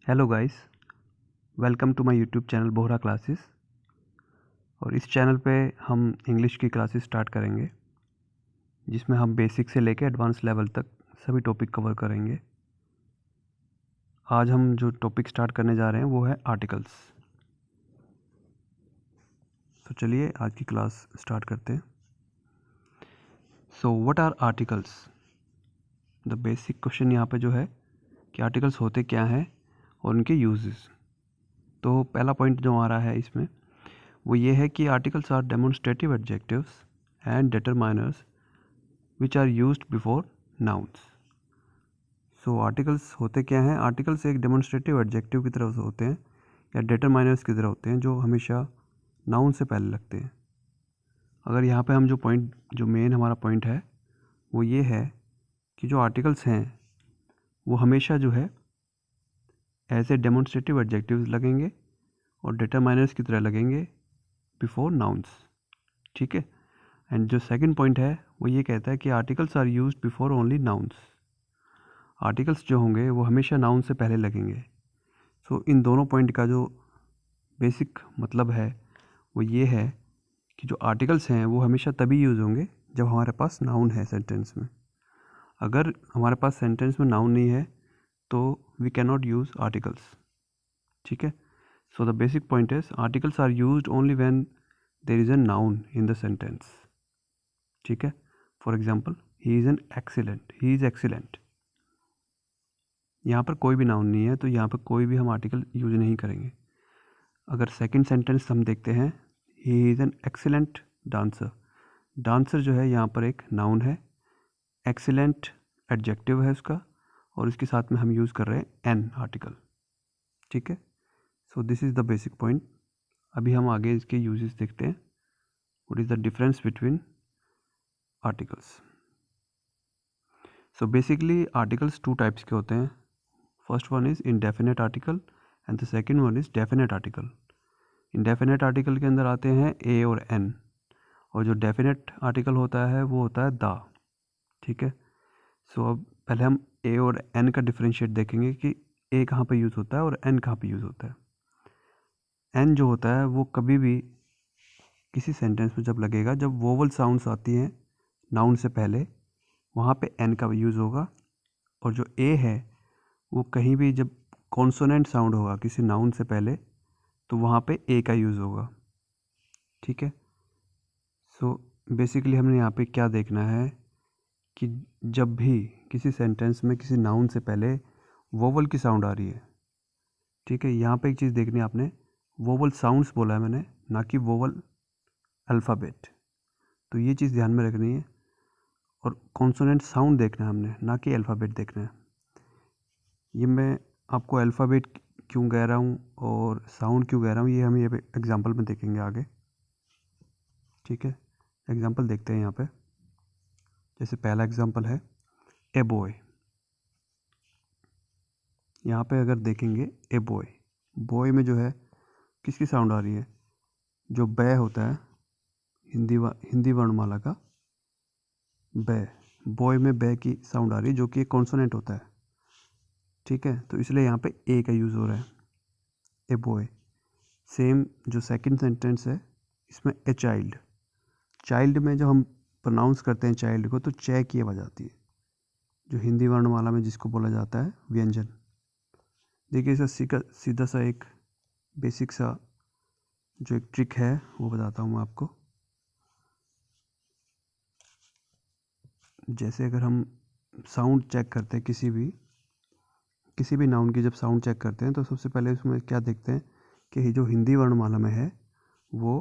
Hello guys, welcome to my YouTube channel Bohra classes. और इस channel पे हम इंग्लिश की क्लासेस स्टार्ट करेंगे, जिसमें हम बेसिक से लेकर एडवांस लेवल तक सभी टॉपिक कवर करेंगे। आज हम जो टॉपिक स्टार्ट करने जा रहे हैं वो है आर्टिकल्स। तो चलिए आज की क्लास स्टार्ट करते हैं। So what are articles? The basic question यहाँ पे जो है कि आर्टिकल्स होते क्या हैं और उनके यूजेस। तो पहला पॉइंट जो आ रहा है इसमें वो ये है कि articles are demonstrative adjectives and determiners which are used before nouns. So articles होते क्या हैं? आर्टिकल्स एक डेमोन्स्ट्रेटिव एडजेक्टिव की तरह होते हैं या डिटरमाइनर्स की तरह होते हैं जो हमेशा नाउन से पहले लगते हैं। अगर यहाँ पे हम जो मेन हमारा पॉइंट है वो ये है कि जो आर्टिकल्स हैं वो हमेशा जो है एज ए डेमोन्स्ट्रेटिव एडजेक्टिव्स लगेंगे और डिटरमाइनर्स की तरह लगेंगे बिफोर नाउन्स। ठीक है। एंड जो सेकंड पॉइंट है वो ये कहता है कि articles are used before only nouns. Articles जो होंगे वो हमेशा नाउन से पहले लगेंगे। सो इन दोनों पॉइंट का जो बेसिक मतलब है वो ये है कि जो आर्टिकल्स हैं वो हमेशा तभी यूज़ होंगे जब हमारे पास नाउन है सेंटेंस में। अगर हमारे पास सेंटेंस में नाउन नहीं है तो we can not use articles. ठीक है। So the basic point is articles are used only when there is a noun in the sentence. ठीक है। For example, he is excellent. यहाँ पर कोई भी नाउन नहीं है तो यहाँ पर कोई भी हम आर्टिकल यूज नहीं करेंगे। अगर सेकंड सेंटेंस हम देखते हैं, he is an excellent dancer. Dancer जो है यहाँ पर एक नाउन है, एक्सीलेंट एडजेक्टिव है उसका, और इसके साथ में हम यूज़ कर रहे हैं एन आर्टिकल। ठीक है। So this is the basic point. अभी हम आगे इसके यूजेस देखते हैं। What is the difference between articles? So basically articles two types के होते हैं। First one is indefinite article and the second one is definite article. Indefinite article के अंदर आते हैं ए और एन, और जो डेफिनेट आर्टिकल होता है वो होता है द। ठीक है। सो अब पहले हम ए और एन का डिफरेंशिएट देखेंगे कि ए कहाँ पे यूज़ होता है और एन कहाँ पे यूज़ होता है। एन जो होता है वो कभी भी किसी सेंटेंस में जब लगेगा, जब वोवल साउंड्स आती हैं नाउन से पहले, वहाँ पे एन का यूज़ होगा। और जो ए है वो कहीं भी जब कॉन्सोनेंट साउंड होगा किसी नाउन से पहले तो वहाँ पे ए का यूज़ होगा। ठीक है। सो बेसिकली हमने यहाँ पे क्या देखना है कि जब भी किसी सेंटेंस में किसी नाउन से पहले वोवल की साउंड आ रही है, ठीक है, यहाँ पे एक चीज़ देखनी है आपने, वोवल साउंड्स बोला है मैंने, ना कि वोवल अल्फ़ाबेट। तो ये चीज़ ध्यान में रखनी है। और कॉन्सोनेंट साउंड देखना है हमने, ना कि अल्फ़ाबेट देखना है। ये मैं आपको अल्फ़ाबेट क्यों कह रहा हूँ और साउंड क्यों कह रहा हूँ ये हम ये एग्जांपल में देखेंगे आगे। ठीक है। एग्जांपल देखते हैं यहाँ पे। जैसे पहला एग्जांपल है ए बॉय। यहाँ पे अगर देखेंगे ए बॉय, बॉय में जो है किसकी साउंड आ रही है? जो बै होता है हिंदी वर्णमाला का बै, बॉय में बै की साउंड आ रही है जो कि एक कॉन्सोनेंट होता है। ठीक है। तो इसलिए यहाँ पे ए का यूज़ हो रहा है, ए बॉय। सेम जो सेकंड सेंटेंस है इसमें ए चाइल्ड। चाइल्ड में जब हम प्रोनाउंस करते हैं चाइल्ड को तो च की आवाज़ आती है, जो हिंदी वर्णमाला में जिसको बोला जाता है व्यंजन। देखिए इसका सीधा सा एक बेसिक सा जो एक ट्रिक है वो बताता हूँ मैं आपको। जैसे अगर हम साउंड चेक करते हैं किसी भी नाउन की जब साउंड चेक करते हैं तो सबसे पहले उसमें क्या देखते हैं कि जो हिंदी वर्णमाला में है वो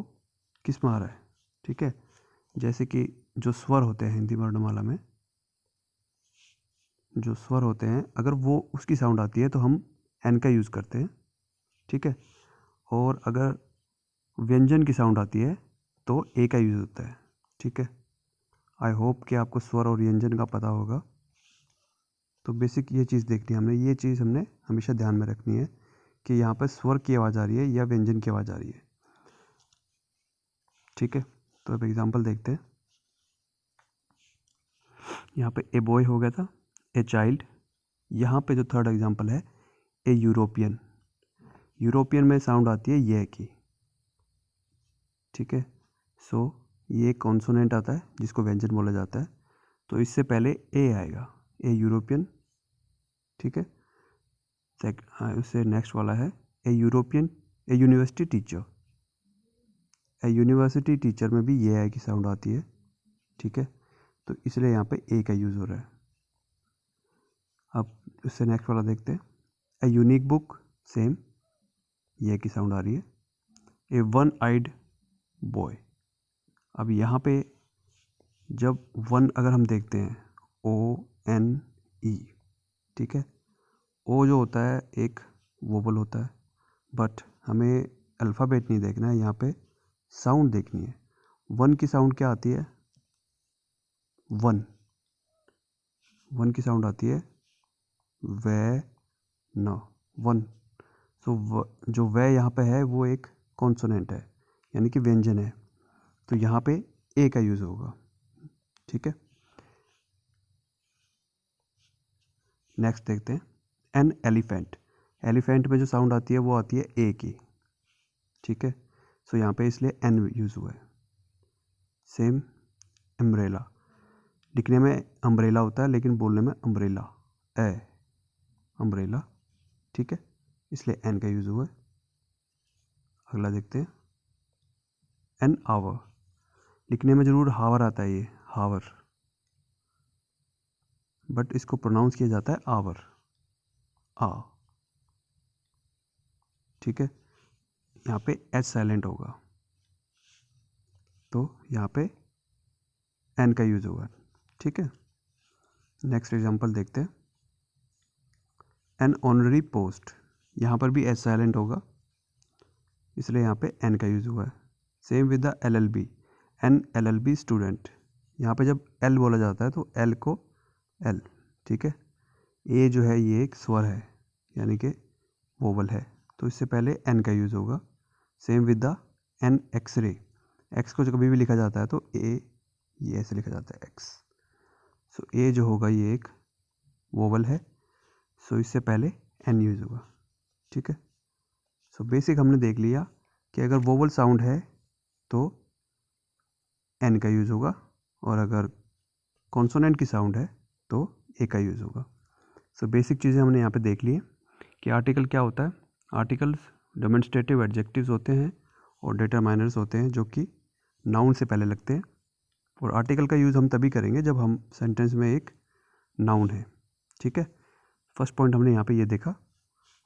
किस में आ रहा है। ठीक है। जैसे कि जो स्वर होते हैं हिंदी वर्णमाला में, जो स्वर होते हैं अगर वो उसकी साउंड आती है तो हम एन का यूज़ करते हैं। ठीक है। और अगर व्यंजन की साउंड आती है तो ए का यूज़ होता है। ठीक है। आई होप कि आपको स्वर और व्यंजन का पता होगा। तो बेसिक ये चीज़ देखनी है हमने, ये चीज़ हमने हमेशा ध्यान में रखनी है कि यहाँ पर स्वर की आवाज़ आ रही है या व्यंजन की आवाज़ आ रही है। ठीक है। तो अब एग्जांपल देखते हैं। यहाँ पे ए बॉय हो गया था, ए चाइल्ड। यहाँ पे जो थर्ड एग्जांपल है ए यूरोपियन। यूरोपियन में साउंड आती है ये की, ठीक है। सो ये कॉन्सोनेंट आता है जिसको व्यंजन बोला जाता है, तो इससे पहले ए आएगा, ए यूरोपियन, ठीक है। उससे नेक्स्ट वाला है ए यूरोपियन, ए यूनिवर्सिटी टीचर। ए यूनिवर्सिटी टीचर में भी ये आई की साउंड आती है, ठीक है। तो इसलिए यहाँ पे ए का यूज़ हो रहा है। अब उससे नेक्स्ट वाला देखते हैं, ए यूनिक बुक, सेम ये की साउंड आ रही है। ए वन आइड बॉय, अब यहाँ पे जब वन अगर हम देखते हैं ONE, ठीक है। ओ जो होता है एक वोबल होता है, बट हमें अल्फ़ाबेट नहीं देखना है, यहाँ पे साउंड देखनी है। वन की साउंड क्या आती है, वन की साउंड आती है वे न, वन। सो जो वे यहाँ पे है वो एक कॉन्सोनेंट है, यानी कि व्यंजन है, तो यहाँ पे ए का यूज़ होगा, ठीक है। नेक्स्ट देखते हैं एन एलिफेंट। एलिफेंट में जो साउंड आती है वो आती है ए की, ठीक है। सो यहाँ पे इसलिए एन यूज़ हुआ है। सेम अम्ब्रेला, लिखने में अम्ब्रेला होता है लेकिन बोलने में अम्ब्रेला, अम्ब्रेला, ठीक है, इसलिए एन का यूज़ हुआ है। अगला देखते हैं एन आवर। लिखने में ज़रूर हावर आता है, ये हावर, बट इसको प्रोनाउंस किया जाता है आवर, आ, ठीक है। यहाँ पे एच साइलेंट होगा, तो यहाँ पे एन का यूज़ होगा, ठीक है। नेक्स्ट एग्जांपल देखते हैं एन ऑनरी पोस्ट। यहाँ पर भी एच साइलेंट होगा, इसलिए यहाँ पे एन का यूज़ हुआ है। Same with the LLB, an LLB student. यहाँ पे जब एल बोला जाता है तो एल को एल, ठीक है। ए जो है ये एक स्वर है, यानी कि वोवल है, तो इससे पहले एन का यूज़ होगा। Same with the an x-ray. X को जो कभी भी लिखा जाता है तो ए, ये ऐसे लिखा जाता है एक्स। सो ए जो होगा ये एक वोवल है, सो इससे पहले एन यूज़ होगा, ठीक है। सो बेसिक हमने देख लिया कि अगर वोवल साउंड है तो एन का यूज़ होगा, और अगर कॉन्सोनेंट की साउंड है तो ए का यूज़ होगा। सो बेसिक चीज़ें हमने यहाँ पे देख ली हैं कि आर्टिकल क्या होता है। आर्टिकल्स डेमोन्स्ट्रेटिव एडजेक्टिव्स होते हैं और डिटरमाइनर्स होते हैं जो कि नाउन से पहले लगते हैं, और आर्टिकल का यूज़ हम तभी करेंगे जब हम सेंटेंस में एक नाउन है, ठीक है। फर्स्ट पॉइंट हमने यहाँ पे ये देखा,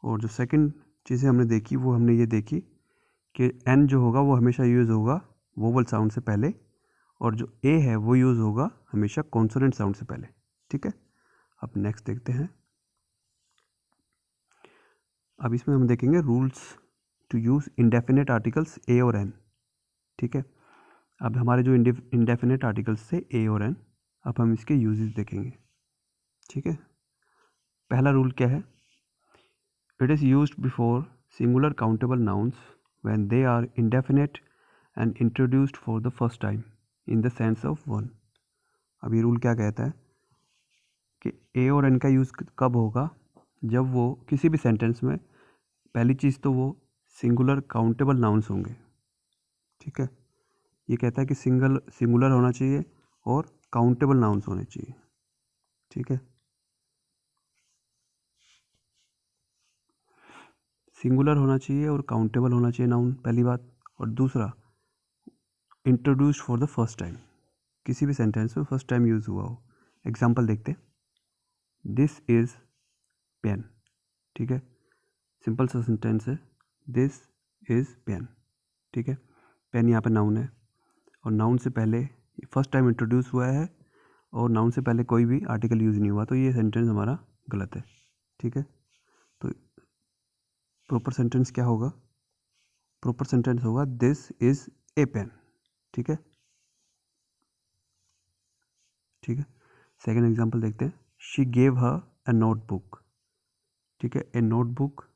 और जो सेकंड चीज़ें हमने देखी वो हमने ये देखी कि एन जो होगा वो हमेशा यूज़ होगा वोवल साउंड से पहले, और जो ए है वो यूज़ होगा हमेशा कॉन्सोनेंट साउंड से पहले, ठीक है। अब नेक्स्ट देखते हैं, अब इसमें हम देखेंगे rules to use indefinite articles a और एन, ठीक है। अब हमारे जो इंडेफिनेट आर्टिकल्स थे ए और एन, अब हम इसके यूजेस देखेंगे, ठीक है। पहला रूल क्या है, it is used before singular countable nouns when they are indefinite and introduced for the first time in the sense of one. अब ये रूल क्या कहता है कि ए और एन का यूज़ कब होगा, जब वो किसी भी सेंटेंस में, पहली चीज़ तो वो सिंगुलर काउंटेबल नाउन्स होंगे, ठीक है। ये कहता है कि सिंगुलर होना चाहिए और काउंटेबल नाउन्स होने चाहिए, ठीक है। सिंगुलर होना चाहिए और काउंटेबल होना चाहिए नाउन, पहली बात। और दूसरा, introduced for the first time, किसी भी सेंटेंस में फर्स्ट टाइम यूज़ हुआ हो। एग्जाम्पल देखते हैं, दिस इज़ पेन, ठीक है, सिंपल सा सेंटेंस है, दिस इज़ पेन, ठीक है। पेन यहाँ पे नाउन है, और नाउन से पहले फर्स्ट टाइम इंट्रोड्यूस हुआ है, और नाउन से पहले कोई भी आर्टिकल यूज़ नहीं हुआ, तो ये सेंटेंस हमारा गलत है, ठीक है। तो प्रॉपर सेंटेंस क्या होगा, प्रॉपर सेंटेंस होगा दिस इज़ ए पेन, ठीक है, ठीक है। सेकेंड एग्जाम्पल देखते हैं, she gave her a notebook, ठीक है। ए नोटबुक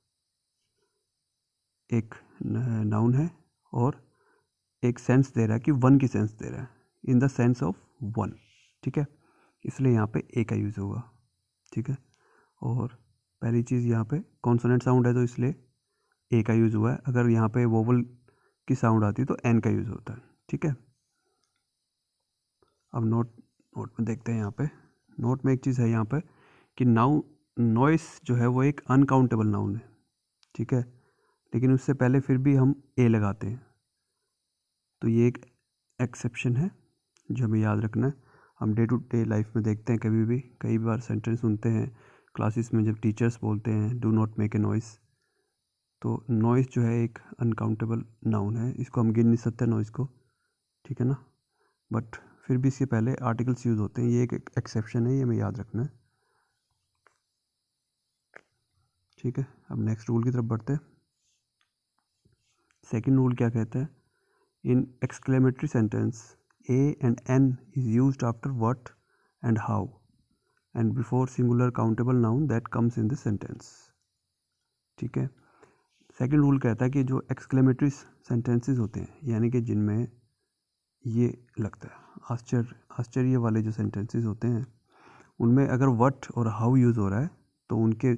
एक नाउन है और एक सेंस दे रहा है कि वन की सेंस दे रहा है, इन द सेंस ऑफ वन, ठीक है, इसलिए यहाँ पे ए का यूज़ होगा, ठीक है। और पहली चीज़ यहाँ पे कॉन्सोनेंट साउंड है तो इसलिए ए का यूज़ हुआ है, अगर यहाँ पे वोवल की साउंड आती है तो एन का यूज़ होता है, ठीक है। अब नोट में देखते हैं। यहाँ पे नोट में एक चीज़ है यहाँ पे कि नॉइस जो है वो एक अनकाउंटेबल नाउन है, ठीक है, लेकिन उससे पहले फिर भी हम ए लगाते हैं, तो ये एक एक्सेप्शन है जो हमें याद रखना है। हम डे टू डे लाइफ में देखते हैं, कई बार सेंटेंस सुनते हैं क्लासेस में जब टीचर्स बोलते हैं do not make a noise, तो नॉइस जो है एक अनकाउंटेबल नाउन है, इसको हम गिन नहीं सकते नॉइस को, ठीक है ना, बट फिर भी इसके पहले आर्टिकल्स यूज़ होते हैं, ये एक एक्सेप्शन है, ये हमें याद रखना है, ठीक है। अब नेक्स्ट रूल की तरफ बढ़ते हैं। सेकंड रूल क्या कहता है, in exclamatory sentence a and an is used after what and how and before singular countable noun that comes in the sentence, ठीक है। सेकंड रूल कहता है कि जो एक्सक्लेमेटरी सेंटेंसेस होते हैं, यानी कि जिनमें ये लगता है आश्चर्य वाले जो सेंटेंसेस होते हैं, उनमें अगर व्हाट और हाउ यूज़ हो रहा है तो उनके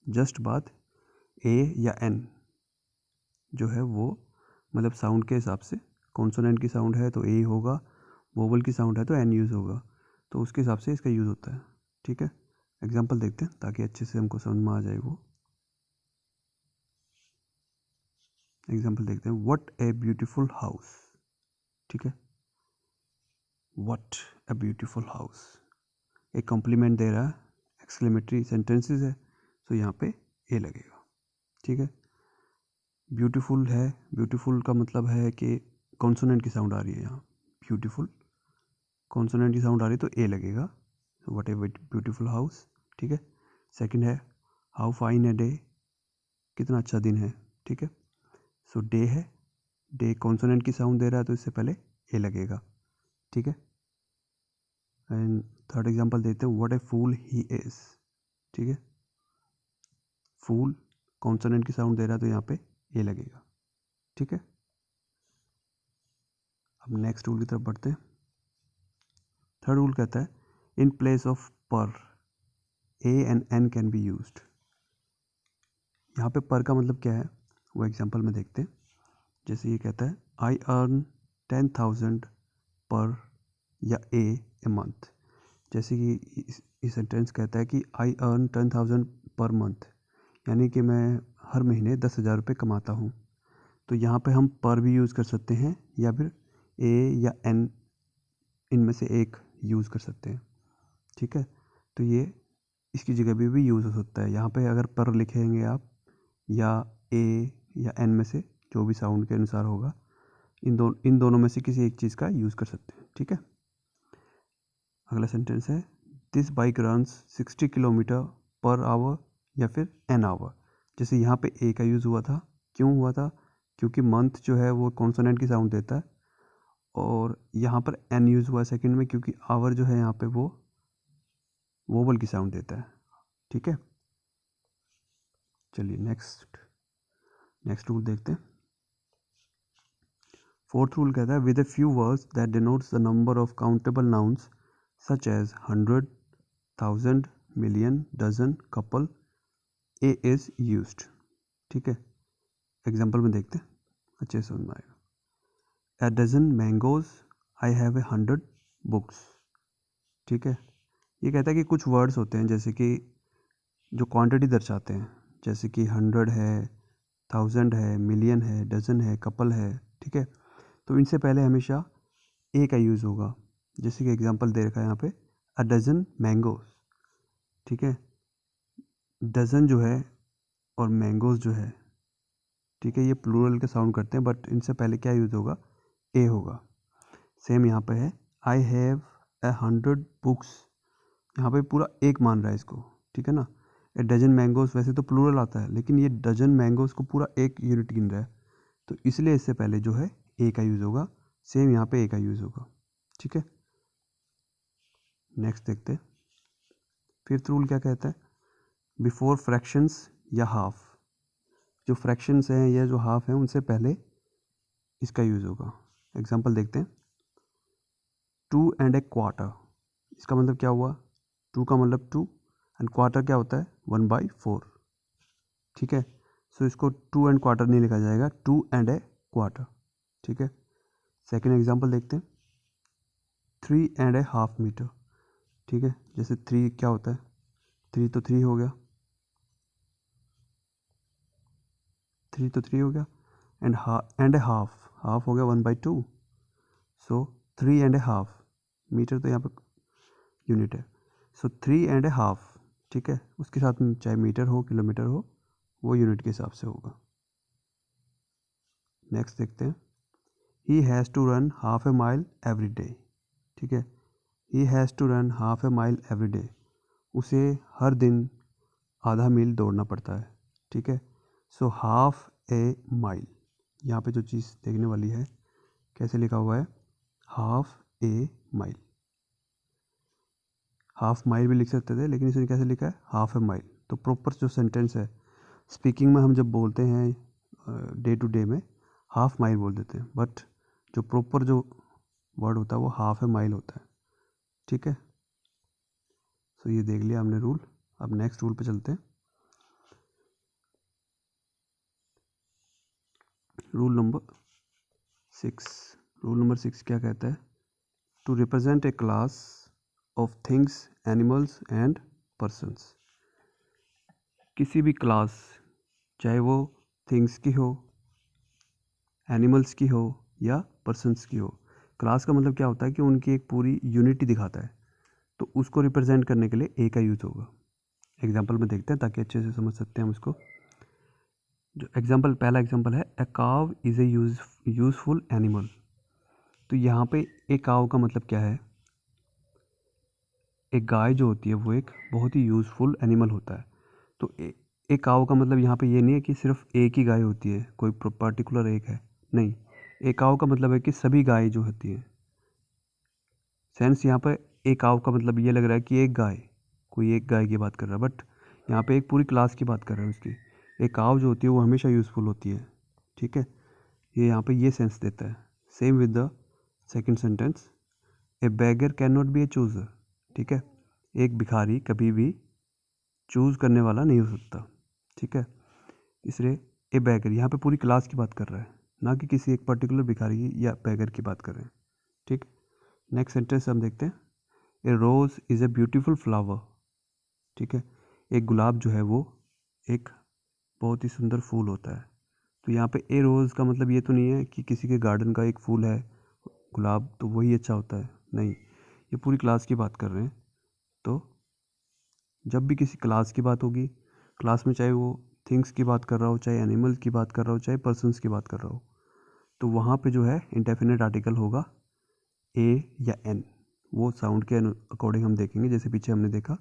जस्ट बाद ए या एन जो है वो मतलब साउंड के हिसाब से, कॉन्सोनेंट की साउंड है तो ए होगा, वोवल की साउंड है तो एन यूज़ होगा, तो उसके हिसाब से इसका यूज़ होता है, ठीक है। एग्जांपल देखते हैं ताकि अच्छे से हमको समझ में आ जाए वो। एग्जांपल देखते हैं, व्हाट ए ब्यूटीफुल हाउस, ठीक है, व्हाट ए ब्यूटीफुल हाउस एक कॉम्प्लीमेंट दे रहा है, एक्सक्लेमेटरी सेंटेंसेस है, तो यहाँ पे ए लगेगा, ठीक है। ब्यूटीफुल है, ब्यूटीफुल का मतलब है कि कॉन्सोनेंट की साउंड आ रही है यहाँ, ब्यूटीफुल कॉन्सोनेंट की साउंड आ रही है तो ए लगेगा, व्हाट ए ब्यूटीफुल हाउस, ठीक है। सेकंड है हाउ फाइन ए डे, कितना अच्छा दिन है, ठीक है, सो डे है, डे कॉन्सोनेंट की साउंड दे रहा है तो इससे पहले ए लगेगा, ठीक है। एंड थर्ड एग्जांपल देते हैं, what A fool he is, ठीक है, फूल कॉन्सोनेंट की साउंड दे रहा है तो यहाँ पे ए लगेगा, ठीक है। अब नेक्स्ट रूल की तरफ बढ़ते हैं। थर्ड रूल कहता है, इन place of per a and an can be used. यहाँ पे पर का मतलब क्या है वो एग्जांपल में देखते हैं। जैसे ये कहता है, आई अर्न 10,000 पर या ए मंथ, जैसे कि इस सेंटेंस कहता है कि आई अर्न 10,000 पर मंथ, यानी कि मैं हर महीने 10,000 रुपये कमाता हूँ, तो यहाँ पे हम पर भी यूज़ कर सकते हैं या फिर ए या एन इनमें से एक यूज़ कर सकते हैं, ठीक है। तो ये इसकी जगह भी यूज़ हो सकता है, यहाँ पे अगर पर लिखेंगे आप या ए या एन में से जो भी साउंड के अनुसार होगा, इन दोनों में से किसी एक चीज़ का यूज़ कर सकते हैं, ठीक है। अगला सेंटेंस है, this bike runs 60 kilometre per hour या फिर एन आवर। जैसे यहाँ पे ए का यूज़ हुआ था, क्यों हुआ था, क्योंकि मंथ जो है वो कॉन्सोनेंट की साउंड देता है, और यहाँ पर एन यूज़ हुआ सेकंड में क्योंकि आवर जो है यहाँ पे वो वोवल की साउंड देता है, ठीक है। चलिए नेक्स्ट रूल देखते हैं। फोर्थ रूल कहता है, with a few words that denotes the number of countable nouns such as 100, 1000, million, dozen, couple, a is used, ठीक है। एग्जाम्पल में देखते हैं, अच्छे से समझ में आएगा। A dozen mangoes, I have 100 books, ठीक है। ये कहता है कि कुछ वर्ड्स होते हैं जैसे कि जो क्वांटिटी दर्शाते हैं, जैसे कि 100 है, 1000 है, मिलियन है, डजन है, कपल है, ठीक है, तो इनसे पहले हमेशा ए का यूज़ होगा। जैसे कि एग्जांपल दे रखा है यहाँ पे, अ डजन मैंगोज, ठीक है। डजन जो है और मैंगोज जो है, ठीक है, ये प्लूरल के साउंड करते हैं, बट इनसे पहले क्या यूज़ होगा, ए होगा। सेम यहाँ पे है, आई हैव 100 बुक्स, यहाँ पे पूरा एक मान रहा है इसको, ठीक है ना। ए डजन मैंगोज वैसे तो प्लूरल आता है, लेकिन ये डजन मैंगोज को पूरा एक यूनिट गिन रहा है, तो इसलिए इससे पहले जो है ए का यूज़ होगा। सेम यहाँ पे ए का यूज़ होगा, ठीक है। नेक्स्ट देखते हैं। फिफ्थ रूल क्या कहता है, बिफोर फ्रैक्शंस या हाफ, जो फ्रैक्शंस हैं या जो हाफ हैं उनसे पहले इसका यूज़ होगा। एग्जांपल देखते हैं, 2 and a quarter, इसका मतलब क्या हुआ, 2 का मतलब 2 एंड क्वार्टर क्या होता है 1/4, ठीक है। सो इसको 2 एंड क्वार्टर नहीं लिखा जाएगा, 2 एंड ए क्वार्टर, ठीक है। सेकेंड एग्जाम्पल देखते हैं, 3 एंड ए हाफ मीटर, ठीक है। जैसे 3 क्या होता है, 3 तो 3 हो गया, 3 तो 3 हो गया, एंड ए हाफ हो गया 1/2, सो 3 एंड ए हाफ, मीटर तो यहाँ पे यूनिट है, सो 3 एंड ए हाफ, ठीक है। उसके साथ में चाहे मीटर हो किलोमीटर हो, वो यूनिट के हिसाब से होगा। नेक्स्ट देखते हैं, he has to run half a mile every day, ठीक है। He has to run half a mile every day, उसे हर दिन आधा मील दौड़ना पड़ता है, ठीक है। सो हाफ ए माइल, यहाँ पे जो चीज़ देखने वाली है, कैसे लिखा हुआ है, half a mile. Half mile भी लिख सकते थे, लेकिन इसने कैसे लिखा है, हाफ ए माइल। तो प्रॉपर जो सेंटेंस है, स्पीकिंग में हम जब बोलते हैं डे टू डे में हाफ माइल बोल देते हैं, बट जो प्रॉपर जो वर्ड होता है वो हाफ ए माइल होता है, ठीक है। सो ये देख लिया हमने रूल। अब नेक्स्ट रूल पे चलते हैं, रूल नंबर 6। रूल नंबर 6 क्या कहता है, to represent a class of things, animals and persons. किसी भी क्लास, चाहे वो थिंग्स की हो, एनिमल्स की हो या पर्सन्स की हो, क्लास का मतलब क्या होता है कि उनकी एक पूरी यूनिटी दिखाता है, तो उसको रिप्रेजेंट करने के लिए ए का यूज़ होगा। एग्जाम्पल में देखते हैं ताकि अच्छे से समझ सकते हैं हम उसको। जो एग्जाम्पल, पहला एग्जाम्पल है, ए काव इज़ ए यूजफुल एनिमल। तो यहाँ पे ए काव का मतलब क्या है, एक गाय जो होती है वो एक बहुत ही यूज़फुल एनिमल होता है। तो एक काव का मतलब यहाँ पे ये नहीं है कि सिर्फ एक ही गाय होती है, कोई पर्टिकुलर एक है, नहीं। एक काव का मतलब है कि सभी गाय जो होती हैं, सेंस यहाँ पे एक काव का मतलब ये लग रहा है कि एक गाय, कोई एक गाय की बात कर रहा है, बट यहाँ पे एक पूरी क्लास की बात कर रहा है उसकी। एक काव जो होती है वो हमेशा यूज़फुल होती है, ठीक है। ये यहाँ पे ये सेंस देता है। Same with the second sentence, a beggar can not be a chooser, ठीक है। एक भिखारी कभी भी चूज़ करने वाला नहीं हो सकता, ठीक है। इसलिए ए बेगर यहाँ पे पूरी क्लास की बात कर रहा है, ना कि किसी एक पर्टिकुलर भिखारी या बेगर की बात कर रहे हैं, ठीक। नेक्स्ट सेंटेंस हम देखते हैं, ए रोज़ इज़ ए ब्यूटीफुल फ्लावर, ठीक है। एक गुलाब जो है वो एक बहुत ही सुंदर फूल होता है। तो यहाँ पे ए रोज़ का मतलब ये तो नहीं है कि किसी के गार्डन का एक फूल है गुलाब तो वही अच्छा होता है, नहीं, ये पूरी क्लास की बात कर रहे हैं। तो जब भी किसी क्लास की बात होगी, क्लास में चाहे वो थिंग्स की बात कर रहा हो, चाहे एनिमल्स की बात कर रहा हो, चाहे पर्सन्स की बात कर रहा हो, तो वहाँ पे जो है इंडेफिनिट आर्टिकल होगा ए या एन। वो साउंड के अकॉर्डिंग हम देखेंगे, जैसे पीछे हमने देखा,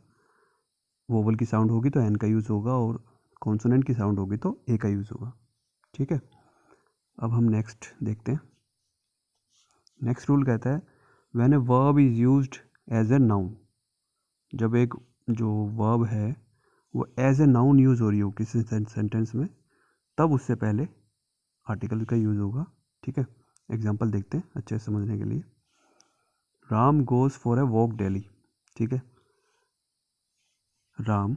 वोवल की साउंड होगी तो एन का यूज़ होगा, और कॉन्सोनेंट की साउंड होगी तो ए का यूज़ होगा, ठीक है। अब हम नेक्स्ट देखते हैं। नेक्स्ट रूल कहता है, when a verb is used as a noun. जब एक जो वर्ब है वो एज ए नाउन यूज़ हो रही हो किसी सेंटेंस में, तब उससे पहले आर्टिकल का यूज़ होगा, ठीक है। एग्जाम्पल देखते हैं अच्छे से समझने के लिए। Ram goes for a walk daily, ठीक है। राम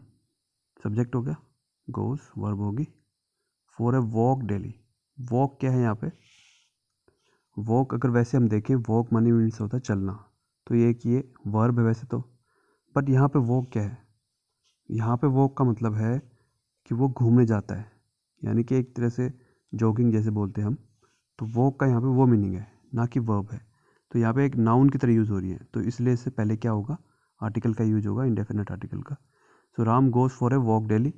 सब्जेक्ट हो गया, गोज़ वर्ब होगी, for a walk daily. Walk क्या है यहाँ पे, वॉक अगर वैसे हम देखें, वॉक मनी मीन्स होता है चलना, तो ये कि ये वर्ब है वैसे तो, बट यहाँ पे वॉक क्या है, यहाँ पे वॉक का मतलब है कि वो घूमने जाता है, यानी कि एक तरह से जॉगिंग जैसे बोलते हैं हम, तो वॉक का यहाँ पे वो मीनिंग है, ना कि वर्ब है। तो यहाँ पे एक नाउन की तरह यूज़ हो रही है, तो इसलिए इससे पहले क्या होगा, आर्टिकल का यूज होगा, इंडेफिनेट आर्टिकल का। So Ram goes for a walk daily,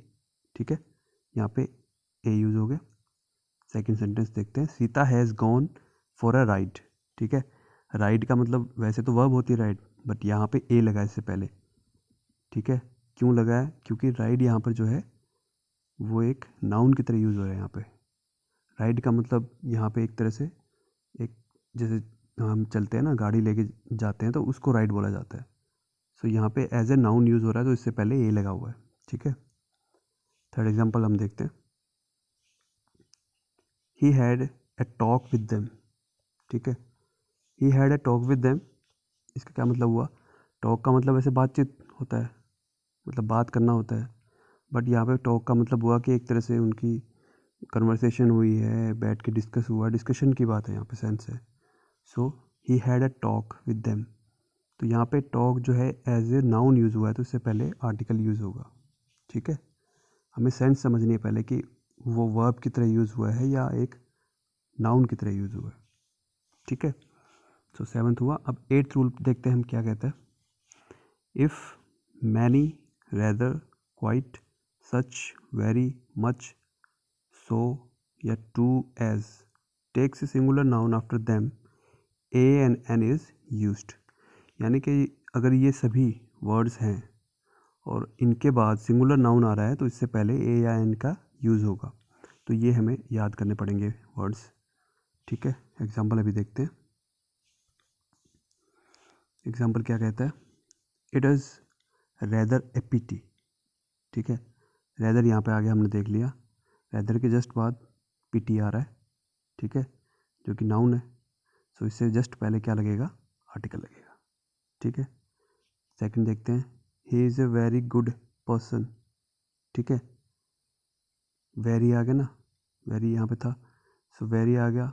ठीक है, यहाँ पे ए यूज़ हो गया। सेकेंड सेंटेंस देखते हैं, Sita has gone for a ride, ठीक है। राइड का मतलब वैसे तो वर्ब होती है राइड, बट यहाँ पे ए लगा इससे पहले, ठीक है। क्यों लगा है, क्योंकि राइड यहाँ पर जो है वो एक नाउन की तरह यूज़ हो रहा है यहाँ पे। राइड का मतलब यहाँ पे एक तरह से, एक जैसे हम चलते हैं ना, गाड़ी लेके जाते हैं तो उसको राइड बोला जाता है। सो यहाँ पे एज ए नाउन यूज़ हो रहा है, तो इससे पहले ए लगा हुआ है, ठीक है। थर्ड एग्जाम्पल हम देखते हैं, he had a talk with them, ठीक है। He had a talk with them, इसका क्या मतलब हुआ, टॉक का मतलब ऐसे बातचीत होता है, मतलब बात करना होता है, बट यहाँ पे टॉक का मतलब हुआ कि एक तरह से उनकी कन्वर्सेशन हुई है, बैठ के डिस्कस हुआ, डिस्कशन की बात है, यहाँ पे सेंस है। So he had a talk with them. तो यहाँ पे टॉक जो है एज ए नाउन यूज़ हुआ है, तो इससे पहले आर्टिकल यूज़ होगा। ठीक है, हमें सेंस समझनी है पहले कि वो वर्ब की तरह यूज़ हुआ है या एक नाउन की तरह यूज़ हुआ है। ठीक है, सो 7th हुआ। अब 8th रूल देखते हैं हम क्या कहता है। If many rather quite such very much so या too as takes singular noun after them a and an is used. यानी कि अगर ये सभी वर्ड्स हैं और इनके बाद सिंगुलर नाउन आ रहा है तो इससे पहले ए या एन का यूज़ होगा। तो ये हमें याद करने पड़ेंगे वर्ड्स। ठीक है, एग्जाम्पल अभी देखते हैं। एग्जाम्पल क्या कहता है, इट इज़ रेदर ए पिटी। ठीक है, रेदर यहाँ पे आगे हमने देख लिया, रेदर के जस्ट बाद पिटी आ रहा है। ठीक है, जो कि नाउन है। सो इससे जस्ट पहले क्या लगेगा, आर्टिकल लगेगा। ठीक है, सेकंड देखते हैं, he is a very good person. ठीक है, वेरी आ गया ना, वेरी यहाँ पे था, सो वेरी आ गया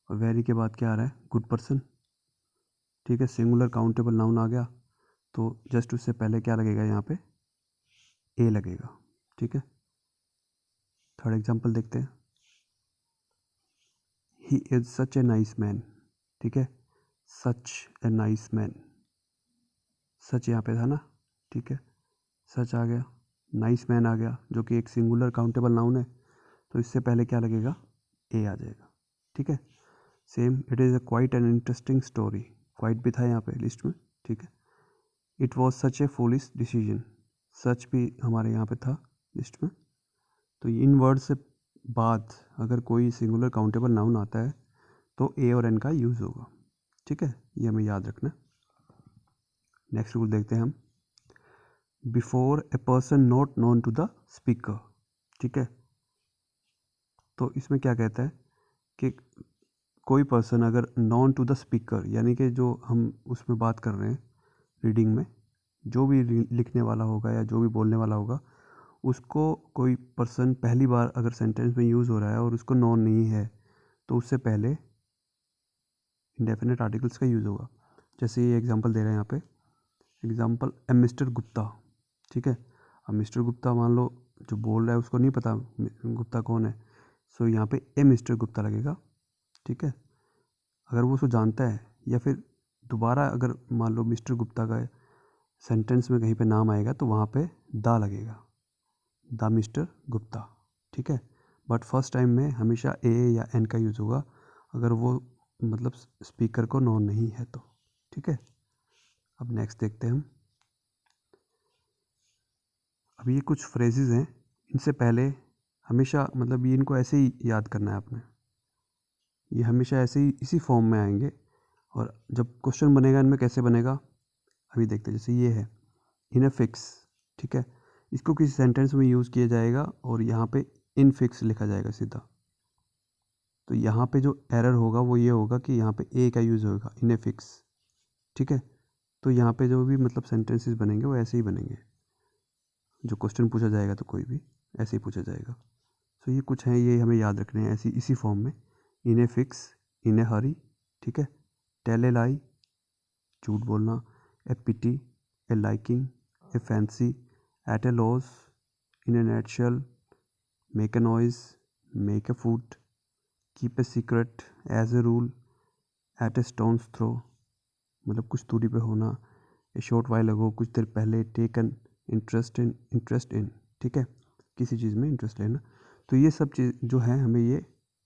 और वेरी के बाद क्या आ रहा है, गुड पर्सन। ठीक है, सिंगुलर काउंटेबल नाउन आ गया, तो जस्ट उससे पहले क्या लगेगा, यहाँ पे ए लगेगा। ठीक है, थर्ड एग्जांपल देखते हैं, he is such a nice man. ठीक है, सच ए नाइस मैन, सच यहाँ पे था ना। ठीक है, सच आ गया, नाइस मैन आ गया जो कि एक सिंगुलर काउंटेबल नाउन है, तो इससे पहले क्या लगेगा, ए आ जाएगा। ठीक है, same, it is a quite an interesting story, quite भी था यहाँ पे लिस्ट में। ठीक है, it was such a foolish decision, such भी हमारे यहाँ पे था लिस्ट में। तो इन वर्ड से बाद अगर कोई सिंगुलर काउंटेबल नाउन आता है तो ए और एन का यूज़ होगा। ठीक है, ये हमें याद रखना। नेक्स्ट रूल देखते हैं हम, before a person not known to the speaker. ठीक है, तो इसमें क्या कहता है कि कोई पर्सन अगर नॉन टू द स्पीकर, यानी कि जो हम उसमें बात कर रहे हैं रीडिंग में, जो भी लिखने वाला होगा या जो भी बोलने वाला होगा, उसको कोई पर्सन पहली बार अगर सेंटेंस में यूज़ हो रहा है और उसको नॉन नहीं है, तो उससे पहले इंडेफिनेट आर्टिकल्स का यूज़ होगा। जैसे ये एग्जांपल दे रहे हैं यहाँ पे, एग्जांपल ए मिस्टर गुप्ता। ठीक है, अब मिस्टर गुप्ता मान लो जो बोल रहा है उसको नहीं पता गुप्ता कौन है, सो यहाँ पे ए मिस्टर गुप्ता लगेगा। ठीक है, अगर वो उसको जानता है या फिर दोबारा अगर मान लो मिस्टर गुप्ता का सेंटेंस में कहीं पे नाम आएगा तो वहाँ पे दा लगेगा, द मिस्टर गुप्ता। ठीक है, बट फर्स्ट टाइम में हमेशा ए या एन का यूज़ होगा अगर वो मतलब स्पीकर को नॉन नहीं है तो। ठीक है, अब नेक्स्ट देखते हैं हम। अब ये कुछ फ्रेजेस हैं, इनसे पहले हमेशा मतलब ये इनको ऐसे ही याद करना है आपने, ये हमेशा ऐसे ही इसी फॉर्म में आएंगे। और जब क्वेश्चन बनेगा इनमें कैसे बनेगा अभी देखते हैं। जैसे ये है इन फिक्स। ठीक है, इसको किसी सेंटेंस में यूज़ किया जाएगा और यहाँ पे इन फिक्स लिखा जाएगा सीधा। तो यहाँ पे जो एरर होगा वो ये होगा कि यहाँ पे ए का यूज़ होगा, इन फिक्स। ठीक है, तो यहाँ पे जो भी मतलब सेंटेंसेस बनेंगे वो ऐसे ही बनेंगे, जो क्वेश्चन पूछा जाएगा तो कोई भी ऐसे ही पूछा जाएगा। तो ये कुछ हैं, ये हमें याद रखने हैं ऐसी इसी फॉर्म में, इन ए फिक्स, इन ए हरी। ठीक है, टेल ए लाई, झूठ बोलना, a pity, a liking, a fancy, at a loss, in a nutshell, make a noise, make a food, keep a secret, as a rule, at a stone's throw, मतलब कुछ दूरी पे होना, ए short while अगो, कुछ देर पहले, take an interest in. ठीक है, किसी चीज़ में इंटरेस्ट लेना। तो ये सब चीज़ जो है हमें ये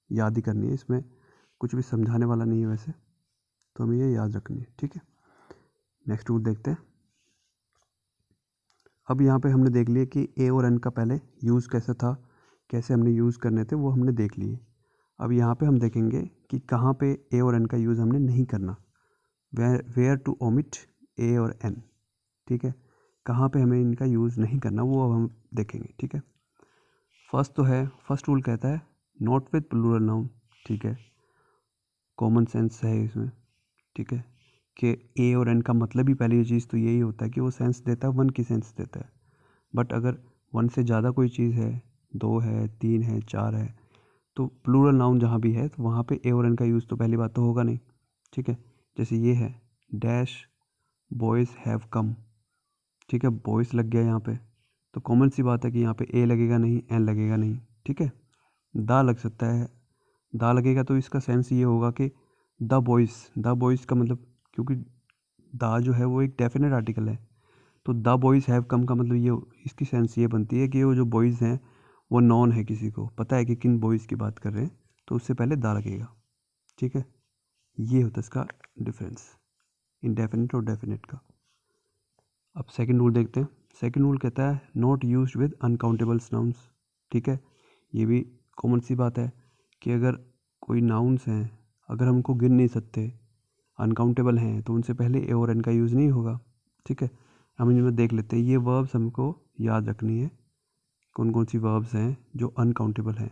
याद ही करनी है, इसमें कुछ भी समझाने वाला नहीं है वैसे, तो हमें ये याद रखनी है। ठीक है, नेक्स्ट रूल देखते हैं। अब यहाँ पे हमने देख लिया कि ए और एन का पहले यूज़ कैसा था, कैसे हमने यूज़ करने थे वो हमने देख लिए। अब यहाँ पे हम देखेंगे कि कहाँ पे ए और एन का यूज़ हमने नहीं करना, वेयर टू ओमिट ए और एन। ठीक है, कहाँ पे हमें इनका यूज़ नहीं करना वो अब हम देखेंगे। ठीक है, फर्स्ट रूल कहता है नॉट विद प्लूरल नाउन। ठीक है, कॉमन सेंस है इसमें। ठीक है, कि ए और एन का मतलब ही पहली चीज़ तो यही होता है कि वो सेंस देता है, वन की सेंस देता है। बट अगर 1 से ज़्यादा कोई चीज़ है, 2 है, 3 है, 4 है, तो प्लूरल नाउन जहाँ भी है तो वहाँ पे ए और एन का यूज़ तो पहली बात तो होगा नहीं, ठीक है। जैसे ये है डैश बॉयज़ हैव कम, ठीक है, बॉयज़ लग गया यहाँ पे, तो कॉमन सी बात है कि यहाँ पे ए लगेगा नहीं, एन लगेगा नहीं, ठीक है। दा लग सकता है, दा लगेगा तो इसका सेंस ये होगा कि द बॉयज़ का मतलब, क्योंकि दा जो है वो एक डेफिनेट आर्टिकल है, तो द बॉयज़ हैव कम का मतलब ये, इसकी सेंस ये बनती है कि वो जो बॉयज़ हैं वो नॉन है, किसी को पता है कि किन बॉयज़ की बात कर रहे हैं, तो उससे पहले दा लगेगा, ठीक है। ये होता है इसका डिफरेंस इंडेफिनिट और डेफिनेट का। अब सेकंड रूल देखते हैं। सेकंड रूल कहता है not used with uncountables nouns, ठीक है। ये भी कॉमन सी बात है कि अगर कोई नाउन्स हैं, अगर हम उनको गिन नहीं सकते, अनकाउंटेबल हैं, तो उनसे पहले ए और एन का यूज़ नहीं होगा, ठीक है। हम इनमें देख लेते हैं, ये वर्ब्स हमको याद रखनी है, कौन कौन सी वर्ब्स हैं जो अनकाउंटेबल हैं।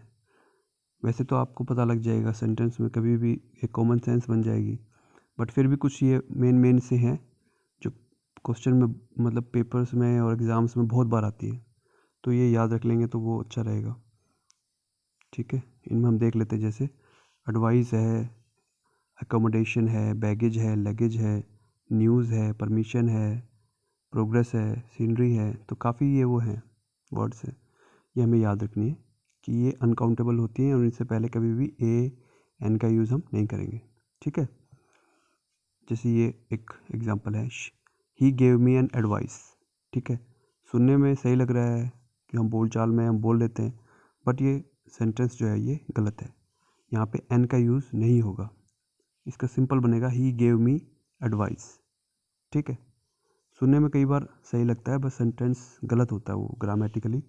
वैसे तो आपको पता लग जाएगा, सेंटेंस में कभी भी एक कॉमन सेंस बन जाएगी, बट फिर भी कुछ ये मेन से हैं जो क्वेश्चन में, मतलब पेपर्स में और एग्ज़ाम्स में बहुत बार आती है, तो ये याद रख लेंगे तो वो अच्छा रहेगा, ठीक है। इनमें हम देख लेते हैं, जैसे एडवाइस है, अकोमोडेशन है, बैगेज है, लगेज है, न्यूज़ है, परमिशन है, प्रोग्रेस है, सीनरी है, तो काफ़ी ये वो हैं वर्ड्स हैं, ये हमें याद रखनी है कि ये अनकाउंटेबल होती हैं और इनसे पहले कभी भी ए एन का यूज़ हम नहीं करेंगे, ठीक है। जैसे ये एक एग्जांपल है, he gave me an advice, ठीक है। सुनने में सही लग रहा है कि हम बोलचाल में हम बोल लेते हैं, बट ये सेंटेंस जो है ये गलत है, यहाँ पे एन का यूज़ नहीं होगा, इसका सिंपल बनेगा ही गेव मी एडवाइस, ठीक है। सुनने में कई बार सही लगता है, बस सेंटेंस गलत होता है वो ग्रामेटिकली,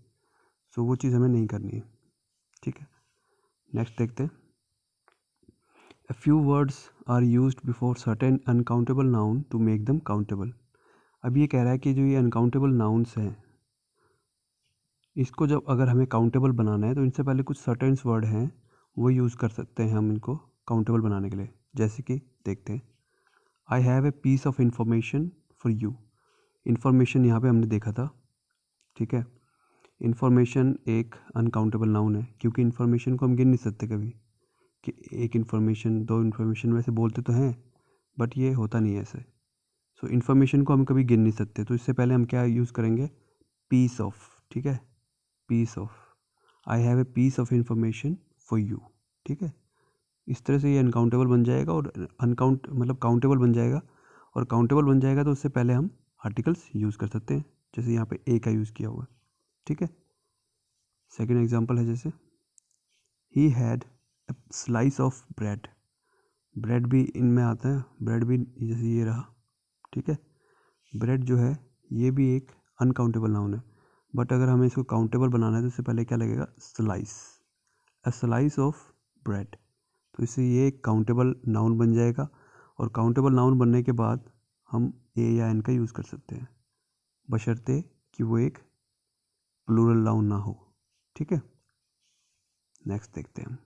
सो वो चीज़ हमें नहीं करनी है, ठीक है। नेक्स्ट देखते हैं। A few words are used before certain uncountable noun to make them countable. अब ये कह रहा है कि जो ये अनकाउंटेबल नाउन्स हैं, इसको जब अगर हमें काउंटेबल बनाना है तो इनसे पहले कुछ सर्टेन्स वर्ड हैं वो यूज़ कर सकते हैं हम इनको काउंटेबल बनाने के लिए। जैसे कि देखते हैं, I have a piece of information for you. Information यहाँ पे हमने देखा था, ठीक है। इन्फॉर्मेशन एक अनकाउंटेबल नाउन है, क्योंकि इन्फॉर्मेशन को हम गिन नहीं सकते कभी कि एक इन्फॉर्मेशन, दो इन्फॉर्मेशन, वैसे बोलते तो हैं बट ये होता नहीं है ऐसे। सो इन्फॉर्मेशन को हम कभी गिन नहीं सकते, तो इससे पहले हम क्या यूज़ करेंगे, पीस ऑफ, ठीक है, piece of, I have a piece of information for you, ठीक है। इस तरह से ये अनकाउंटेबल बन जाएगा और अनकाउंट मतलब काउंटेबल बन जाएगा, और काउंटेबल बन जाएगा तो उससे पहले हम आर्टिकल्स यूज़ कर सकते हैं, जैसे यहाँ पे ए का यूज़ किया हुआ है, ठीक है। सेकेंड एग्जाम्पल है, जैसे he had a slice of bread. Bread भी इनमें आता है, ब्रेड भी जैसे ये रहा, ठीक है। ब्रेड जो है ये भी एक अनकाउंटेबल नाउन है, बट अगर हमें इसको काउंटेबल बनाना है तो इससे पहले क्या लगेगा, slice, a slice of bread, तो इससे ये एक काउंटेबल नाउन बन जाएगा, और काउंटेबल नाउन बनने के बाद हम ए या एन का यूज़ कर सकते हैं, बशर्ते कि वो एक प्लूरल नाउन ना हो, ठीक है। नेक्स्ट देखते हैं।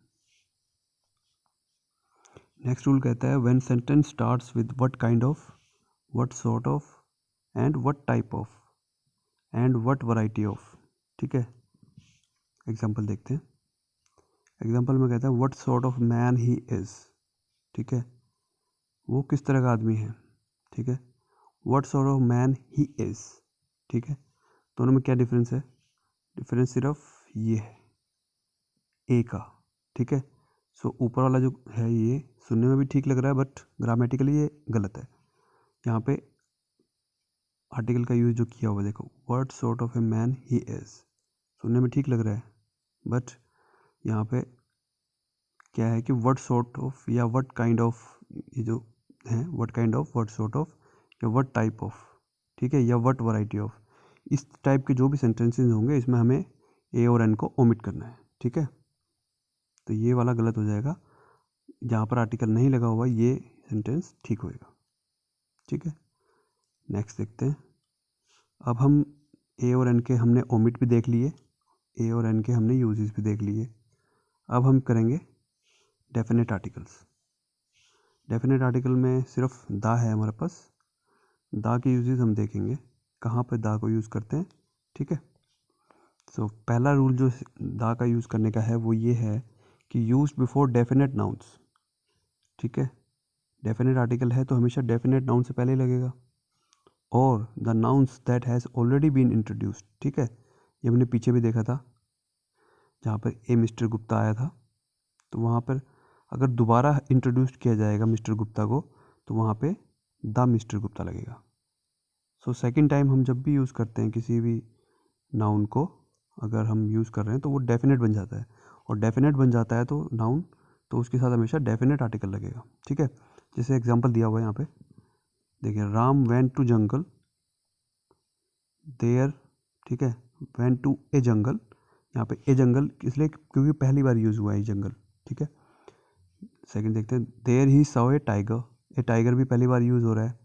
नेक्स्ट रूल कहता है when sentence starts with what kind of, what sort of, and what type of, and what variety of, ठीक है। एग्जांपल देखते हैं। एग्जांपल में कहता है what sort of man he is, ठीक है, वो किस तरह का आदमी है, ठीक है। What sort of man he is, ठीक है। दोनों में क्या डिफरेंस है, डिफरेंस सिर्फ ये है ए का, ठीक है। सो ऊपर वाला जो है ये सुनने में भी ठीक लग रहा है, बट ग्रामेटिकली ये गलत है। यहाँ पे आर्टिकल का यूज़ जो किया हुआ, देखो, what sort of a man he is, सुनने में ठीक लग रहा है, बट यहाँ पे क्या है कि व्हाट सॉर्ट ऑफ या व्हाट काइंड ऑफ, ये जो है what kind of, what sort of, या व्हाट टाइप ऑफ, ठीक है, या व्हाट वैरायटी ऑफ, इस टाइप के जो भी सेंटेंसेस होंगे इसमें हमें ए और एन को ओमिट करना है, ठीक है। तो ये वाला गलत हो जाएगा, जहाँ पर आर्टिकल नहीं लगा हुआ ये सेंटेंस ठीक होएगा, ठीक है। नेक्स्ट देखते हैं। अब हम ए और एन के हमने ओमिट भी देख लिए, ए और एन के हमने यूजेस भी देख लिए, अब हम करेंगे डेफिनेट आर्टिकल्स। डेफिनेट आर्टिकल में सिर्फ दा है हमारे पास, दा के यूजेस हम देखेंगे कहाँ पर दा को यूज़ करते हैं, ठीक है। सो पहला रूल जो दा का यूज़ करने का है वो ये है कि यूज बिफोर डेफिनेट नाउन्स। ठीक है, डेफिनेट आर्टिकल है तो हमेशा डेफिनेट नाउन से पहले ही लगेगा। और the nouns that has already been introduced. ठीक है, ये हमने पीछे भी देखा था जहाँ पर ए मिस्टर गुप्ता आया था, तो वहाँ पर अगर दोबारा इंट्रोड्यूस किया जाएगा मिस्टर गुप्ता को तो वहाँ पे द मिस्टर गुप्ता लगेगा। सो सेकंड टाइम हम जब भी यूज़ करते हैं किसी भी नाउन को, अगर हम यूज़ कर रहे हैं तो वो डेफिनेट बन जाता है, और डेफिनेट बन जाता है तो नाउन, तो उसके साथ हमेशा डेफिनेट आर्टिकल लगेगा। ठीक है, जैसे एग्जांपल दिया हुआ है यहाँ पे, देखिए Ram went to jungle there. ठीक है, वेंट टू ए जंगल, यहाँ पे ए जंगल इसलिए क्योंकि पहली बार यूज़ हुआ है ये जंगल। ठीक है, सेकंड देखते हैं, there he saw a tiger. A tiger भी पहली बार यूज़ हो रहा है।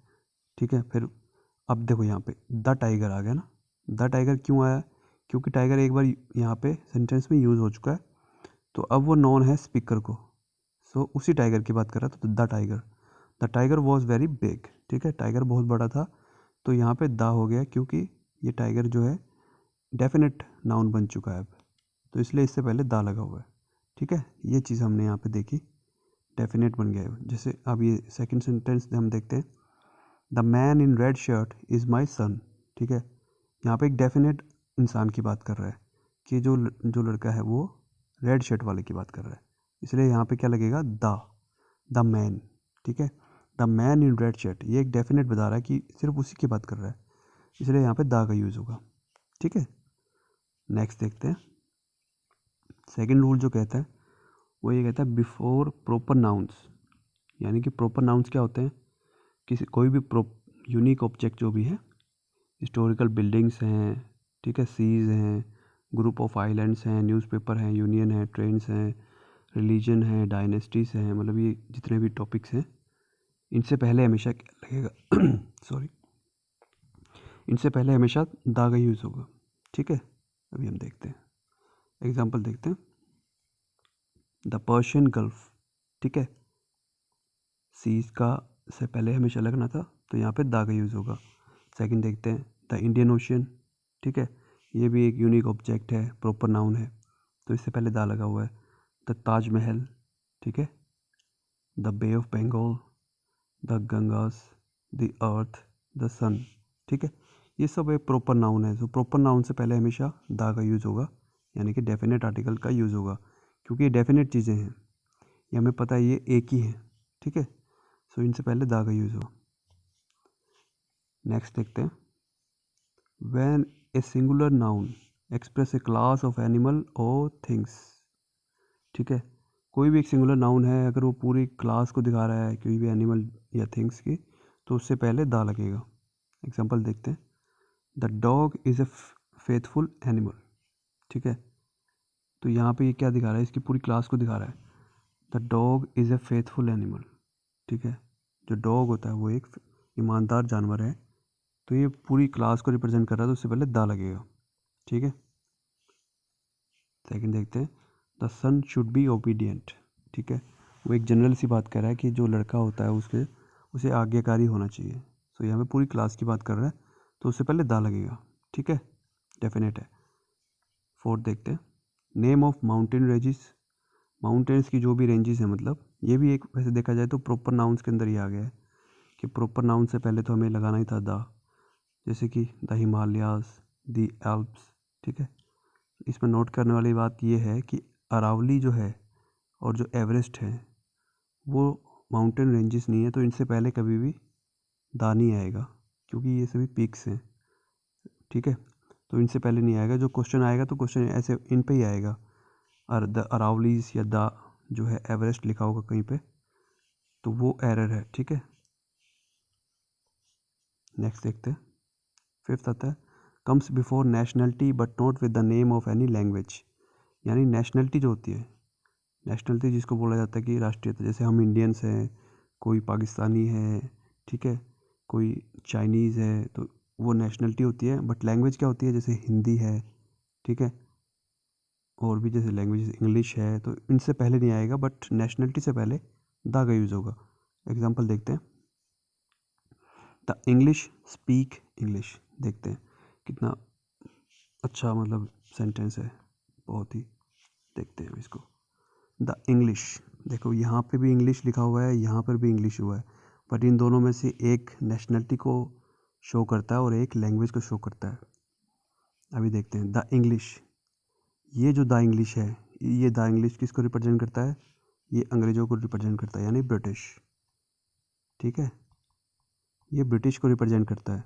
ठीक है, फिर अब देखो यहाँ पे द टाइगर आ गया ना। द टाइगर क्यों आया? क्योंकि टाइगर एक बार यहाँ पे सेंटेंस में यूज़ हो चुका है, तो अब वो नॉन है स्पीकर को। सो उसी टाइगर की बात कर रहा था, तो the tiger, the tiger was very big. ठीक है, टाइगर बहुत बड़ा था, तो यहाँ पे द हो गया क्योंकि ये टाइगर जो है डेफिनेट नाउन बन चुका है अब, तो इसलिए इससे पहले द लगा हुआ है। ठीक है, ये चीज़ हमने यहाँ पे देखी, डेफिनेट बन गया है। जैसे अब ये सेकंड सेंटेंस हम देखते हैं, the man in red shirt is my son. ठीक है, यहाँ पे एक डेफिनेट इंसान की बात कर रहा है कि जो लड़का है वो रेड शर्ट वाले की बात कर रहा है, इसलिए यहाँ पे क्या लगेगा, द मैन। ठीक है, the man in red shirt, ये एक डेफिनेट बता रहा है कि सिर्फ उसी की बात कर रहा है, इसलिए यहाँ पे द का यूज़ होगा। ठीक है, नेक्स्ट देखते हैं। सेकंड रूल जो कहता है वो ये कहता है बिफोर प्रॉपर नाउन्स। यानी कि प्रॉपर नाउन्स क्या होते हैं, किसी कोई भी यूनिक ऑब्जेक्ट जो भी है, हिस्टोरिकल बिल्डिंग्स हैं, ठीक है, सीज हैं, ग्रुप ऑफ आइलैंड्स हैं, न्यूज़पेपर हैं, यूनियन है, ट्रेंड्स हैं, रिलीजन है, डायनेस्टीज हैं, मतलब ये जितने भी टॉपिक्स हैं, इनसे पहले हमेशा क्या लगेगा सॉरी, इनसे पहले हमेशा द का यूज़ होगा। ठीक है, अभी हम देखते हैं एग्जांपल देखते हैं, द पर्शियन गल्फ। ठीक है, सीज का से पहले हमेशा लगना था, तो यहाँ पे द का यूज़ होगा। सेकंड देखते हैं, द इंडियन ओशियन। ठीक है, ये भी एक यूनिक ऑब्जेक्ट है, प्रॉपर नाउन है, तो इससे पहले द लगा हुआ है। द ताजमहल। ठीक है, the bay of Bengal, the Ganges, the earth, the sun. ठीक है, ये सब एक प्रॉपर नाउन है, तो प्रॉपर नाउन से पहले हमेशा द का यूज़ होगा, यानी कि डेफिनेट आर्टिकल का यूज़ होगा, क्योंकि ये डेफिनेट चीज़ें हैं, ये हमें पता है ये एक ही है। ठीक है, सो इनसे पहले द का यूज़ होगा। नेक्स्ट देखते हैं, when a singular noun express A class of animal और थिंग्स। ठीक है, कोई भी एक सिंगुलर नाउन है, अगर वो पूरी क्लास को दिखा रहा है कोई भी एनिमल या थिंग्स की, तो उससे पहले द लगेगा। एग्जांपल देखते हैं, the dog is a faithful animal. ठीक है, तो यहाँ पे ये क्या दिखा रहा है, इसकी पूरी क्लास को दिखा रहा है, the dog is a faithful animal. ठीक है, जो डॉग होता है वो एक ईमानदार जानवर है, तो ये पूरी क्लास को रिप्रेजेंट कर रहा है, तो उससे पहले द लगेगा। ठीक है, सेकंड देखते हैं, the son should be obedient. ठीक है, वो एक जनरल सी बात कर रहा है कि जो लड़का होता है उसे आज्ञाकारी होना चाहिए, तो यहाँ पे पूरी क्लास की बात कर रहा है, तो उससे पहले द लगेगा। ठीक है, डेफिनेट है। फोर्थ देखते हैं, name of mountain ranges. Mountains की जो भी रेंजेस हैं, मतलब ये भी एक वैसे देखा जाए तो प्रॉपर नाउन्स के अंदर ही आ गया है कि प्रॉपर नाउन से पहले तो हमें लगाना ही था द, जैसे कि द हिमालयास, द एल्प्स। ठीक है, इसमें नोट करने वाली बात यह है कि अरावली जो है और जो एवरेस्ट है वो माउंटेन रेंजेस नहीं है, तो इनसे पहले कभी भी द नहीं आएगा, क्योंकि ये सभी पीक्स हैं। ठीक है, तो इनसे पहले नहीं आएगा, जो क्वेश्चन आएगा तो क्वेश्चन ऐसे इन पे ही आएगा, और द अरावलीज या द जो है एवरेस्ट लिखा होगा कहीं पे, तो वो एरर है। ठीक है, नेक्स्ट देखते हैं, फिफ्थ आता है, comes before nationality but not with the name of any language. यानी नेशनलिटी जो होती है, नेशनलिटी जिसको बोला जाता है कि राष्ट्रीयता, जैसे हम इंडियंस हैं, कोई पाकिस्तानी है, ठीक है, कोई चाइनीज़ है, तो वो नेशनलिटी होती है। बट लैंग्वेज क्या होती है, जैसे हिंदी है, ठीक है, और भी जैसे लैंग्वेज इंग्लिश है, तो इनसे पहले नहीं आएगा, बट नेशनलिटी से पहले द का यूज़ होगा। एग्जांपल देखते हैं, द इंग्लिश स्पीक इंग्लिश। देखते हैं कितना अच्छा मतलब सेंटेंस है, बहुत ही। देखते हैं इसको। द इंग्लिश, देखो यहाँ पे भी इंग्लिश लिखा हुआ है, यहाँ पर भी इंग्लिश हुआ है, बट इन दोनों में से एक नेशनलिटी को शो करता है और एक लैंग्वेज को शो करता है। अभी देखते हैं द इंग्लिश। ये जो द इंग्लिश है, ये द इंग्लिश किसको रिप्रेजेंट करता है? ये अंग्रेज़ों को रिप्रेजेंट करता है, यानी ब्रिटिश। ठीक है, ये ब्रिटिश को रिप्रेजेंट करता है।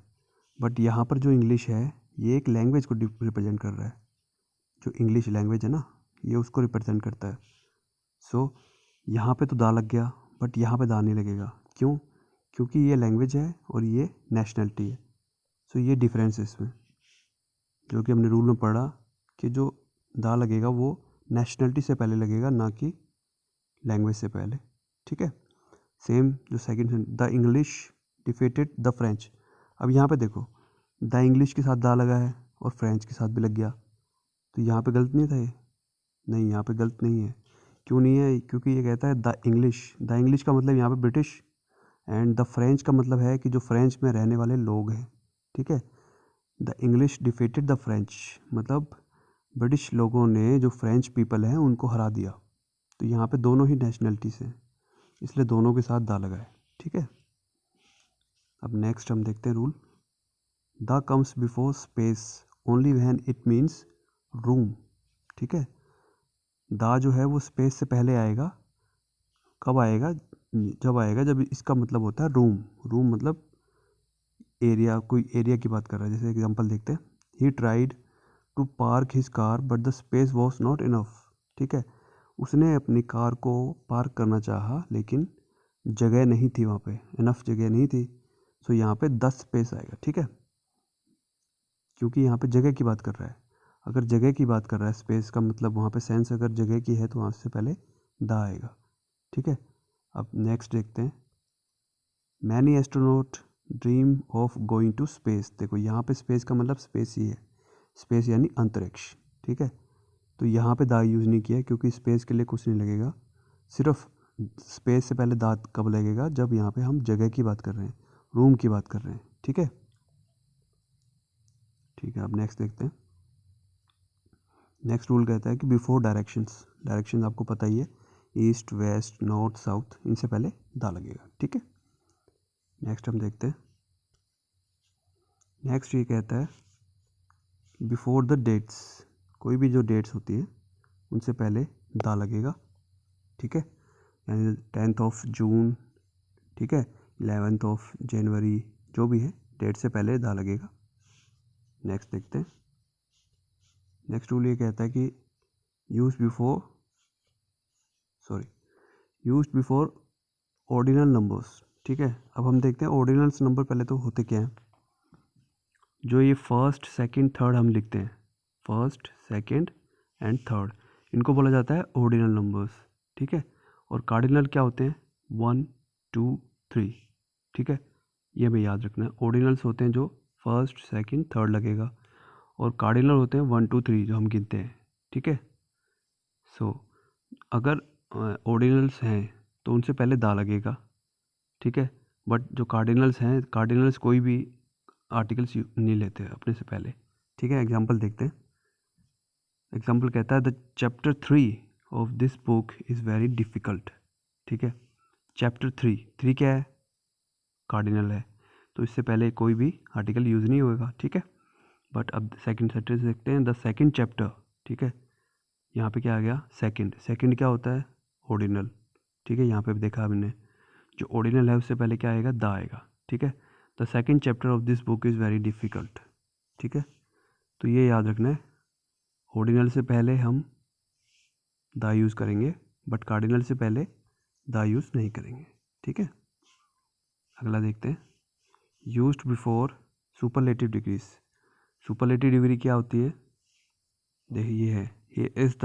बट यहाँ पर जो इंग्लिश है, ये एक लैंग्वेज को रिप्रेजेंट कर रहा है। जो इंग्लिश लैंग्वेज है ना, ये उसको रिप्रेजेंट करता है। सो यहाँ पे तो दा लग गया, बट यहाँ पे दा नहीं लगेगा। क्यों? क्योंकि ये लैंग्वेज है और ये नेशनलिटी है। सो ये डिफरेंस है इसमें, जो कि हमने रूल में पढ़ा कि जो दा लगेगा वो नेशनलिटी से पहले लगेगा, ना कि लैंग्वेज से पहले। ठीक है, सेम जो second, the English defeated the French. अब यहाँ पे देखो, द इंग्लिश के साथ दा लगा है और फ्रेंच के साथ भी लग गया, तो यहाँ पे गलत नहीं था ये? नहीं, यहाँ पे गलत नहीं है। क्यों नहीं है? क्योंकि ये कहता है द इंग्लिश। द इंग्लिश का मतलब यहाँ पे ब्रिटिश, एंड द फ्रेंच का मतलब है कि जो फ्रेंच में रहने वाले लोग हैं। ठीक है, the English defeated the French, मतलब ब्रिटिश लोगों ने जो फ्रेंच पीपल हैं उनको हरा दिया। तो यहाँ पे दोनों ही नेशनलिटीज हैं, इसलिए दोनों के साथ दा लगा है। ठीक है, अब नेक्स्ट हम देखते हैं rule. The comes before space only when it means room. ठीक है, दा जो है वो स्पेस से पहले आएगा। कब आएगा? जब आएगा जब इसका मतलब होता है रूम। रूम मतलब एरिया, कोई एरिया की बात कर रहा है। जैसे एग्जांपल देखते हैं, he tried to park his car but the space was not enough. ठीक है, उसने अपनी कार को पार्क करना चाहा लेकिन जगह नहीं थी, वहाँ पे इनफ जगह नहीं थी। सो यहाँ पे 10 स्पेस आएगा। ठीक है, क्योंकि यहाँ पे जगह की बात कर रहा है। अगर जगह की बात कर रहा है, स्पेस का मतलब वहाँ पे सेंस अगर जगह की है तो वहाँ से पहले दा आएगा। ठीक है, अब नेक्स्ट देखते हैं। Many astronaut dream of going to space. देखो यहाँ पे स्पेस का मतलब स्पेस ही है, स्पेस यानी अंतरिक्ष। ठीक है, तो यहाँ पे दा यूज़ नहीं किया क्योंकि स्पेस के लिए कुछ नहीं लगेगा। सिर्फ स्पेस से पहले दा कब लगेगा? जब यहाँ पे हम जगह की बात कर रहे हैं, रूम की बात कर रहे हैं। ठीक है, ठीक है, अब नेक्स्ट देखते हैं। नेक्स्ट रूल कहता है कि बिफोर डायरेक्शंस, डायरेक्शन आपको पता ही है, ईस्ट वेस्ट नॉर्थ साउथ, इनसे पहले दा लगेगा। ठीक है, नेक्स्ट हम देखते हैं। नेक्स्ट ये कहता है बिफोर द डेट्स, कोई भी जो डेट्स होती है उनसे पहले दा लगेगा। ठीक है, यानी 10th ऑफ जून, ठीक है, 11th ऑफ जनवरी, जो भी है डेट से पहले दा लगेगा। नेक्स्ट देखते हैं। नेक्स्ट रूल ये कहता है कि यूज बिफोर ऑर्डिनल नंबर्स। ठीक है, अब हम देखते हैं ऑर्डिनल्स नंबर पहले तो होते क्या हैं। जो ये फर्स्ट सेकंड थर्ड हम लिखते हैं, फर्स्ट सेकंड एंड थर्ड, इनको बोला जाता है ऑर्डिनल नंबर्स। ठीक है, और कार्डिनल क्या होते हैं? 1 2 3। ठीक है, ये हमें याद रखना है। ऑर्डिनल्स होते हैं जो फर्स्ट सेकंड थर्ड लगेगा, और कार्डिनल होते हैं 1 2 3 जो हम गिनते हैं। ठीक है, सो अगर ऑर्डिनल्स हैं तो उनसे पहले दा लगेगा। ठीक है, बट जो कार्डिनल्स हैं, कार्डिनल्स कोई भी आर्टिकल्स नहीं लेते अपने से पहले। ठीक है, एग्जांपल देखते हैं। एग्जांपल कहता है the chapter 3 of this book is very difficult. ठीक है, चैप्टर 3 क्या है? कार्डिनल है, तो इससे पहले कोई भी आर्टिकल यूज़ नहीं होगा। ठीक है, बट अब सेकंड सेंटेंस देखते हैं, द सेकंड चैप्टर। ठीक है, यहाँ पे क्या आ गया? सेकंड। सेकंड क्या होता है? ऑर्डिनल। ठीक है, यहाँ पे भी देखा हमने, जो ऑर्डिनल है उससे पहले क्या आएगा? दा आएगा। ठीक है, the second chapter of this book is very difficult. ठीक है, तो ये याद रखना है, ऑर्डिनल से पहले हम दा यूज़ करेंगे, बट कार्डिनल से पहले दा यूज़ नहीं करेंगे। ठीक है, अगला देखते हैं। Used before superlative degrees. Superlative degree क्या होती है? देखिए ये है, he is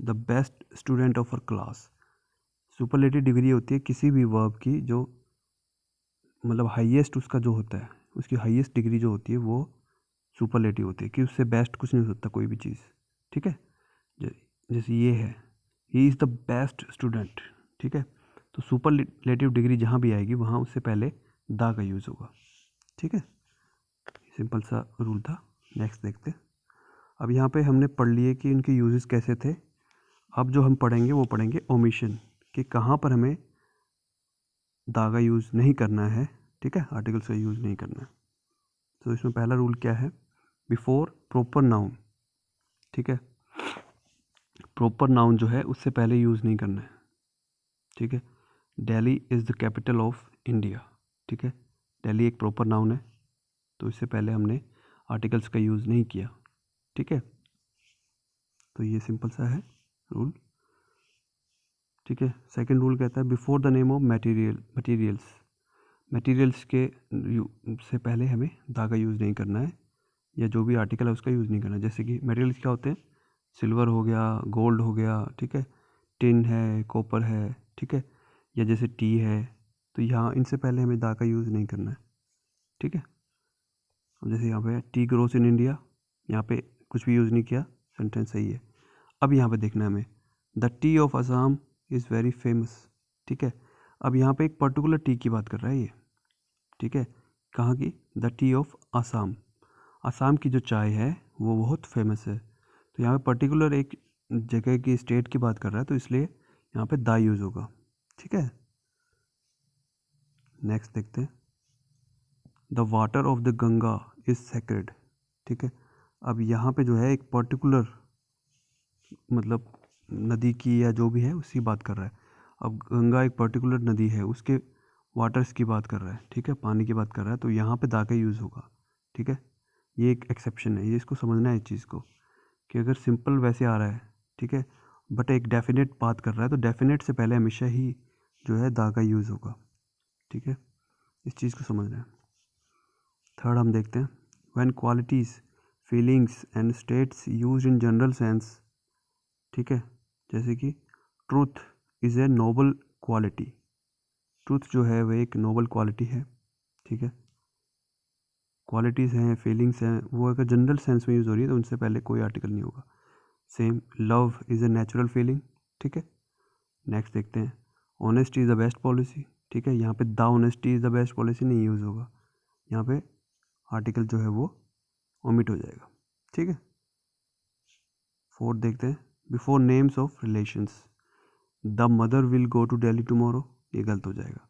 the best student of our class. Superlative degree होती है किसी भी वर्ब की जो मतलब हाईएस्ट उसका जो होता है, उसकी हाईएस्ट डिग्री जो होती है वो सुपरलेटिव होती है, कि उससे बेस्ट कुछ नहीं हो सकता कोई भी चीज़। ठीक है, जैसे ये है, he is the best student. ठीक है, तो सुपरलेटिव डिग्री जहाँ भी आएगी वहाँ उससे पहले दा का यूज़ होगा। ठीक है, सिंपल सा रूल था। नेक्स्ट देखते हैं। अब यहाँ पे हमने पढ़ लिए कि इनके यूजेस कैसे थे। अब जो हम पढ़ेंगे वो पढ़ेंगे ओमिशन, कि कहाँ पर हमें दागा यूज़ नहीं करना है, ठीक है, आर्टिकल्स का यूज़ नहीं करना है। तो इसमें पहला रूल क्या है, बिफोर प्रॉपर नाउन, ठीक है, प्रॉपर नाउन जो है उससे पहले यूज़ नहीं करना है, ठीक है। Delhi is the capital of India, ठीक है, दिल्ली एक प्रॉपर नाउन है, तो इससे पहले हमने आर्टिकल्स का यूज़ नहीं किया, ठीक है। तो ये सिंपल सा है रूल, ठीक है। सेकंड रूल कहता है before the name of materials के से पहले हमें धागा यूज़ नहीं करना है, या जो भी आर्टिकल है उसका यूज़ नहीं करना है। जैसे कि मटेरियल्स क्या होते हैं, सिल्वर हो गया, गोल्ड हो गया, ठीक है, टिन है, कॉपर है, ठीक है, या जैसे टी है, तो यहाँ इनसे पहले हमें दा का यूज़ नहीं करना है, ठीक है। अब जैसे यहाँ पे टी ग्रोस इन इंडिया, यहाँ पे कुछ भी यूज़ नहीं किया, सेंटेंस सही है। अब यहाँ पे देखना है हमें, the T of Assam is very famous, ठीक है। अब यहाँ पे एक पर्टिकुलर टी की बात कर रहा है ये, ठीक है, कहाँ की, the T of Assam, Assam की जो चाय है वो बहुत फेमस है। तो यहाँ पे पर्टिकुलर एक जगह की, स्टेट की बात कर रहा है, तो इसलिए यहाँ पे दा यूज़ होगा, ठीक है। नेक्स्ट देखते हैं, the water of the Ganga is sacred, ठीक है। अब यहाँ पे जो है एक पर्टिकुलर, मतलब नदी की या जो भी है उसकी बात कर रहा है। अब गंगा एक पर्टिकुलर नदी है, उसके वाटर्स की बात कर रहा है, ठीक है, पानी की बात कर रहा है, तो यहाँ पे दा का यूज़ होगा, ठीक है। ये एक एक्सेप्शन है, ये इसको समझना है इस चीज़ को, कि अगर सिंपल वैसे आ रहा है, ठीक है, बट एक डेफिनेट बात कर रहा है, तो डेफिनेट से पहले हमेशा ही जो है दा का यूज़ होगा, ठीक है, इस चीज़ को समझना है। थर्ड हम देखते हैं, when qualities, feelings and states use in general sense, ठीक है, जैसे कि truth is a noble quality, truth जो है वह एक नोबल क्वालिटी है, ठीक है। क्वालिटीज़ हैं, फीलिंग्स हैं, वो अगर जनरल सेंस में यूज़ हो रही है तो उनसे पहले कोई आर्टिकल नहीं होगा। Same, love is a natural feeling, ठीक है। नेक्स्ट देखते हैं, honesty is the best policy, ठीक है, यहाँ पे the honesty is the best policy नहीं यूज़ होगा, यहाँ पे आर्टिकल जो है वो ओमिट हो जाएगा, ठीक है। फोर्थ देखते हैं, before names of relations, the mother will go to Delhi tomorrow, ये गलत हो जाएगा।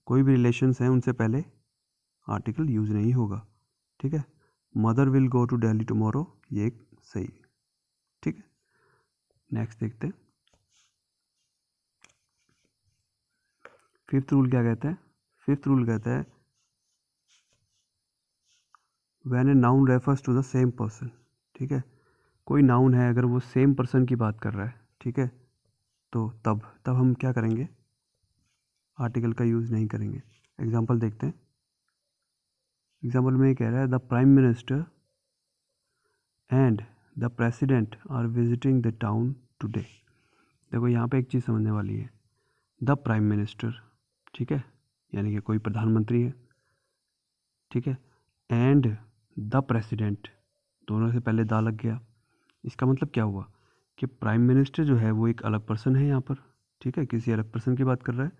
कोई भी रिलेशंस हैं उनसे पहले आर्टिकल यूज़ नहीं होगा, ठीक है। Mother will go to Delhi tomorrow, ये एक सही है, ठीक है। नेक्स्ट देखते हैं, फिफ्थ रूल क्या कहता है, फिफ्थ रूल कहता है when a noun refers to the same person, ठीक है, कोई नाउन है अगर वो सेम पर्सन की बात कर रहा है, ठीक है, तो तब हम क्या करेंगे, आर्टिकल का यूज़ नहीं करेंगे। एग्जांपल देखते हैं, एग्जांपल में ये कह रहा है the prime minister and the president are visiting the town today. देखो यहाँ पे एक चीज़ समझने वाली है, द प्राइम मिनिस्टर, ठीक है, यानी कि कोई प्रधानमंत्री है, ठीक है, एंड द प्रेसिडेंट, दोनों से पहले दा लग गया। इसका मतलब क्या हुआ कि प्राइम मिनिस्टर जो है वो एक अलग पर्सन है यहाँ पर, ठीक है, किसी अलग पर्सन की बात कर रहा है,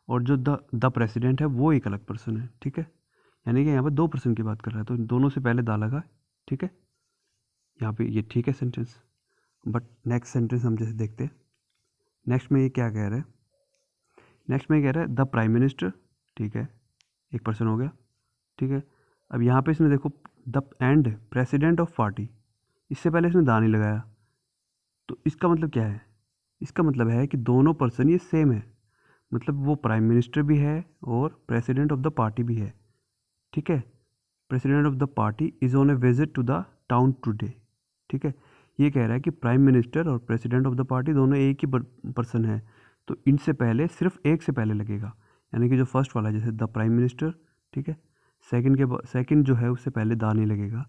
और जो द प्रेसिडेंट है वो एक अलग पर्सन है, ठीक है, यानी कि यहाँ पर दो पर्सन की बात कर रहा है, तो दोनों से पहले दा लगा, ठीक है, यहाँ पे ये ठीक है सेंटेंस। बट नेक्स्ट सेंटेंस हम जैसे देखते हैं, नेक्स्ट में ये क्या कह रहा है, नेक्स्ट में कह रहा है द प्राइम मिनिस्टर, ठीक है, एक पर्सन हो गया, ठीक है। अब यहाँ पे इसमें देखो the end president of party, इससे पहले इसमें दा नहीं लगाया, तो इसका मतलब क्या है, इसका मतलब है कि दोनों पर्सन ये सेम है, मतलब वो प्राइम मिनिस्टर भी है और प्रेसिडेंट ऑफ द पार्टी भी है, ठीक है। President of the party is on a visit to the town today, ठीक है, ये कह रहा है कि प्राइम मिनिस्टर और प्रेसिडेंट ऑफ द पार्टी दोनों एक ही पर्सन है, तो इनसे पहले सिर्फ एक से पहले लगेगा, यानी कि जो फर्स्ट वाला है जैसे द प्राइम मिनिस्टर, ठीक है, सेकंड जो है उससे पहले दा नहीं लगेगा,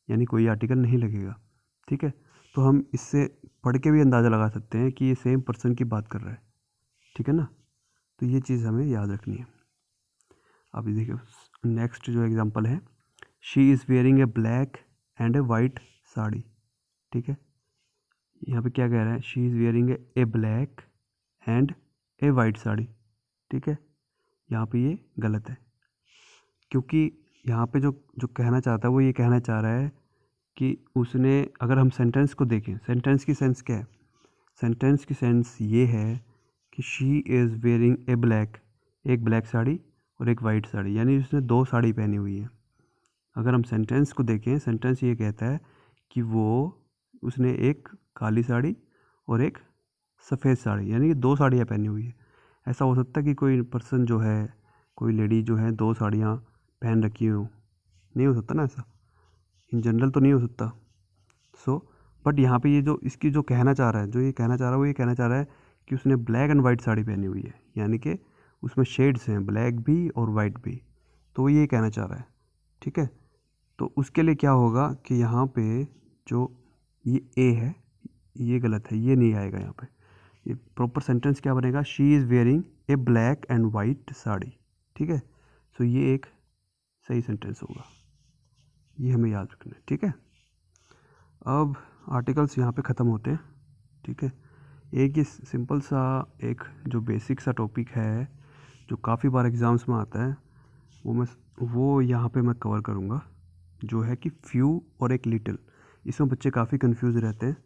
यानी कोई आर्टिकल नहीं लगेगा, ठीक है। तो हम इससे पढ़ के भी अंदाज़ा लगा सकते हैं कि ये सेम पर्सन की बात कर रहा है, ठीक है ना, तो ये चीज़ हमें याद रखनी है। अभी देखिए नेक्स्ट जो एग्जांपल है, she is wearing A black and A white sari, ठीक है, यहाँ पे क्या कह रहा है, she is wearing A black and A white sari, ठीक है, यहाँ पे ये गलत है, क्योंकि यहाँ पे जो जो कहना चाहता है वो ये कहना चाह रहा है कि उसने, अगर हम सेंटेंस को देखें, सेंटेंस की सेंस क्या है? सेंटेंस की सेंस ये है कि she is wearing A black, एक ब्लैक साड़ी और एक वाइट साड़ी, यानी उसने 2 साड़ी पहनी हुई है। अगर हम सेंटेंस को देखें, सेंटेंस ये कहता है कि उसने एक काली साड़ी और एक सफ़ेद साड़ी, यानी कि 2 साड़ियाँ पहनी हुई है। ऐसा हो सकता है कि कोई पर्सन जो है, कोई लेडी जो है 2 साड़ियाँ पहन रखी हो, नहीं हो सकता ना ऐसा, इन जनरल तो नहीं हो सकता। बट यहाँ पे ये जो इसकी जो कहना चाह रहा है, वो ये कहना चाह रहा है कि उसने ब्लैक एंड वाइट साड़ी पहनी हुई है, यानी कि उसमें शेड्स हैं, ब्लैक भी और वाइट भी, तो वो ये कहना चाह रहा है। ठीक है, तो उसके लिए क्या होगा कि यहाँ पे जो ये ए है ये गलत है, ये नहीं आएगा यहाँ पे। ये प्रॉपर सेंटेंस क्या बनेगा? She is wearing A black and white sari. ठीक है, सो ये एक सही सेंटेंस होगा, ये हमें याद रखना है। ठीक है, अब आर्टिकल्स यहाँ पे ख़त्म होते हैं। ठीक है, एक ये सिंपल सा एक जो बेसिक सा टॉपिक है जो काफ़ी बार एग्ज़ाम्स में आता है, वो यहाँ पे मैं कवर करूँगा, जो है कि फ्यू और एक लिटिल। इसमें बच्चे काफ़ी कंफ्यूज रहते हैं,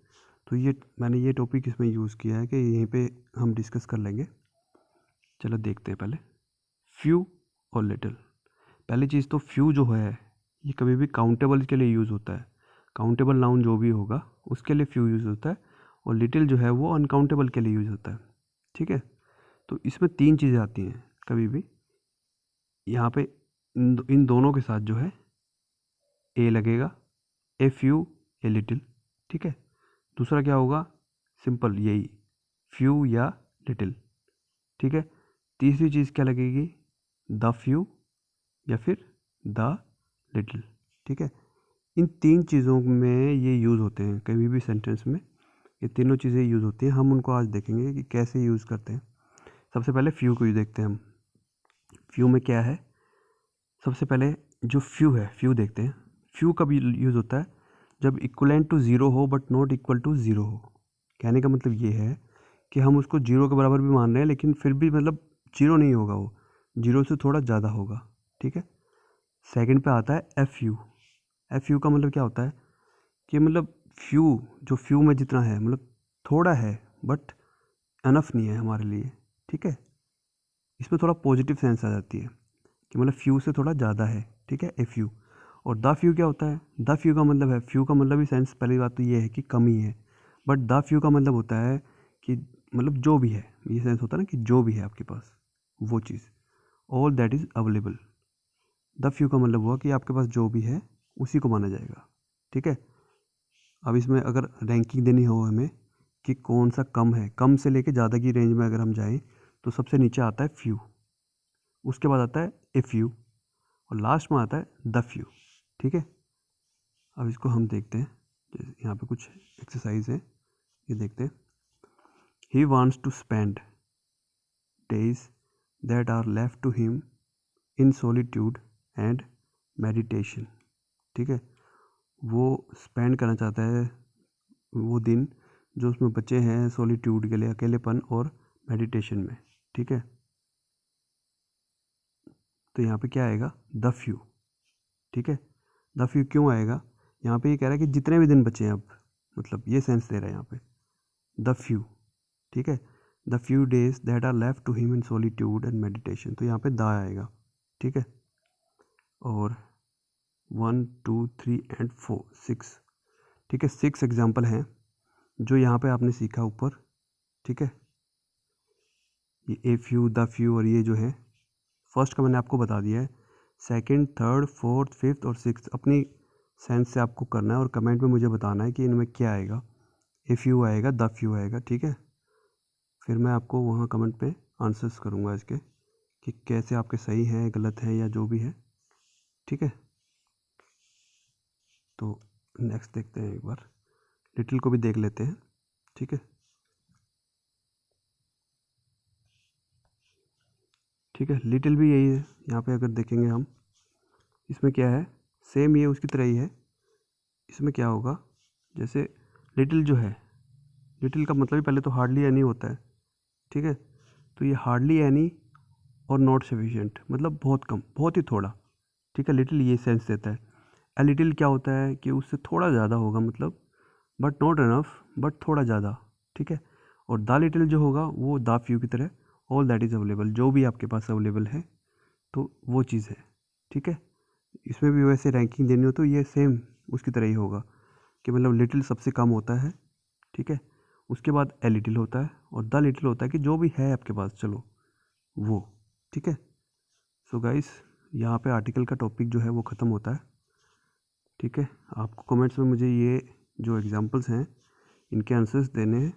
तो मैंने ये टॉपिक इसमें यूज़ किया है कि यहीं पे हम डिस्कस कर लेंगे। चलो देखते हैं पहले फ्यू और लिटिल। पहली चीज़ तो फ्यू जो है ये कभी भी काउंटेबल के लिए यूज़ होता है, काउंटेबल नाउन जो भी होगा उसके लिए फ्यू यूज़ होता है, और लिटिल जो है वो अनकाउंटेबल के लिए यूज़ होता है। ठीक है, तो इसमें 3 चीज़ें आती हैं कभी भी, यहाँ पे इन दोनों के साथ जो है ए लगेगा, ए फ्यू ए लिटिल। ठीक है, दूसरा क्या होगा? सिंपल यही फ्यू या लिटिल। ठीक है, तीसरी चीज़ क्या लगेगी? द फ्यू या फिर द लिटिल। ठीक है, इन 3 चीज़ों में ये यूज़ होते हैं कभी भी सेंटेंस में, ये तीनों चीज़ें यूज़ होती हैं। हम उनको आज देखेंगे कि कैसे यूज़ करते हैं। सबसे पहले फ्यू को ही देखते हैं हम। फ्यू में क्या है? सबसे पहले जो फ्यू है, फ्यू देखते हैं। फ्यू कब यूज़ होता है? जब इक्वलेंट टू ज़ीरो हो but not equal to zero हो। कहने का मतलब ये है कि हम उसको जीरो के बराबर भी मान रहे हैं, लेकिन फिर भी मतलब जीरो नहीं होगा, वो जीरो से थोड़ा ज़्यादा होगा। ठीक है, सेकंड पे आता है एफ यू। एफ यू का मतलब क्या होता है कि मतलब फ्यू, जो फ्यू में जितना है मतलब थोड़ा है बट अनफ नहीं है हमारे लिए। ठीक है, इसमें थोड़ा पॉजिटिव सेंस आ जाती है कि मतलब फ्यू से थोड़ा ज़्यादा है। ठीक है, ए फ्यू। और द फ्यू क्या होता है? द फ्यू का मतलब है, फ्यू का मतलब ही सेंस, पहली बात तो ये है कि कम ही है, बट द फ्यू का मतलब होता है कि मतलब जो भी है, ये सेंस होता है ना कि जो भी है आपके पास वो चीज़, all that is available. The few का मतलब हुआ कि आपके पास जो भी है उसी को माना जाएगा। ठीक है, अब इसमें अगर रैंकिंग देनी हो हमें कि कौन सा कम है, कम से लेके ज़्यादा की रेंज में अगर हम जाएं, तो सबसे नीचे आता है फ्यू, उसके बाद आता है ए फ्यू, और लास्ट में आता है द फ्यू। ठीक है, अब इसको हम देखते हैं, जैसे यहाँ पे कुछ एक्सरसाइज है, ये देखते हैं। He wants to spend days that are left to him in solitude and meditation. ठीक है, वो स्पेंड करना चाहता है वो दिन जो उसमें बचे हैं सॉलिट्यूड के लिए, अकेलेपन और मेडिटेशन में। ठीक है, तो यहाँ पे क्या आएगा? The few. ठीक है, द फ्यू क्यों आएगा? यहाँ पे ये कह रहा है कि जितने भी दिन बचे हैं अब, मतलब ये सेंस दे रहा है यहाँ पे द फ्यू। ठीक है, the few days that are left to him in solitude and meditation, तो यहाँ पे द आएगा। ठीक है, और 1 2 3 एंड 4 6। ठीक है, 6 एग्जाम्पल हैं जो यहाँ पे आपने सीखा ऊपर। ठीक है, ये ए फ्यू, द फ्यू, और ये जो है फर्स्ट का मैंने आपको बता दिया है। सेकंड, थर्ड, फोर्थ, फिफ्थ और सिक्स्थ अपनी सेंस से आपको करना है और कमेंट में मुझे बताना है कि इनमें क्या आएगा। ए फ्यू आएगा, द फ्यू आएगा। ठीक है, फिर मैं आपको वहाँ कमेंट पे आंसर्स करूँगा इसके कि कैसे आपके सही हैं, गलत हैं या जो भी है। ठीक है, तो नेक्स्ट देखते हैं, एक बार लिटिल को भी देख लेते हैं। ठीक है, ठीक है, लिटिल भी यही है। यहाँ पे अगर देखेंगे हम, इसमें क्या है, सेम ये उसकी तरह ही है। इसमें क्या होगा, जैसे लिटिल जो है, लिटिल का मतलब ही पहले तो हार्डली एनी होता है। ठीक है, तो ये हार्डली एनी और नॉट सफिशिएंट, मतलब बहुत कम, बहुत ही थोड़ा। ठीक है, लिटिल ये सेंस देता है। ए लिटिल क्या होता है कि उससे थोड़ा ज़्यादा होगा, मतलब बट नॉट इनफ, बट थोड़ा ज़्यादा, ठीक है। और द लिटिल जो होगा वो द फ्यू की तरह, ऑल दैट इज़ अवेलेबल, जो भी आपके पास अवेलेबल है तो वो चीज़ है, ठीक है। इसमें भी वैसे रैंकिंग देनी हो तो ये सेम उसकी तरह ही होगा कि मतलब लिटिल सबसे कम होता है, ठीक है। उसके बाद ए लिटिल होता है और द लिटिल होता है कि जो भी है आपके पास, चलो वो, ठीक है। सो गाइस, यहाँ पे आर्टिकल का टॉपिक जो है वो ख़त्म होता है, ठीक है। आपको कमेंट्स में मुझे ये जो एग्जांपल्स हैं इनके आंसर्स देने हैं,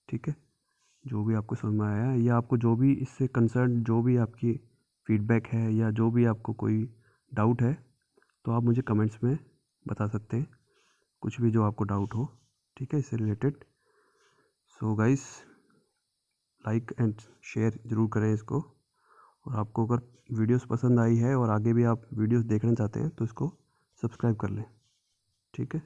ठीक है। जो भी आपको समझ में आया या आपको जो भी इससे कंसर्न, जो भी आपकी फीडबैक है या जो भी आपको कोई डाउट है तो आप मुझे कमेंट्स में बता सकते हैं, कुछ भी जो आपको डाउट हो, ठीक है, इससे related. So guys, like and share ज़रूर करें इसको, और आपको अगर वीडियोस पसंद आई है और आगे भी आप वीडियोस देखना चाहते हैं तो इसको सब्सक्राइब कर लें, ठीक है।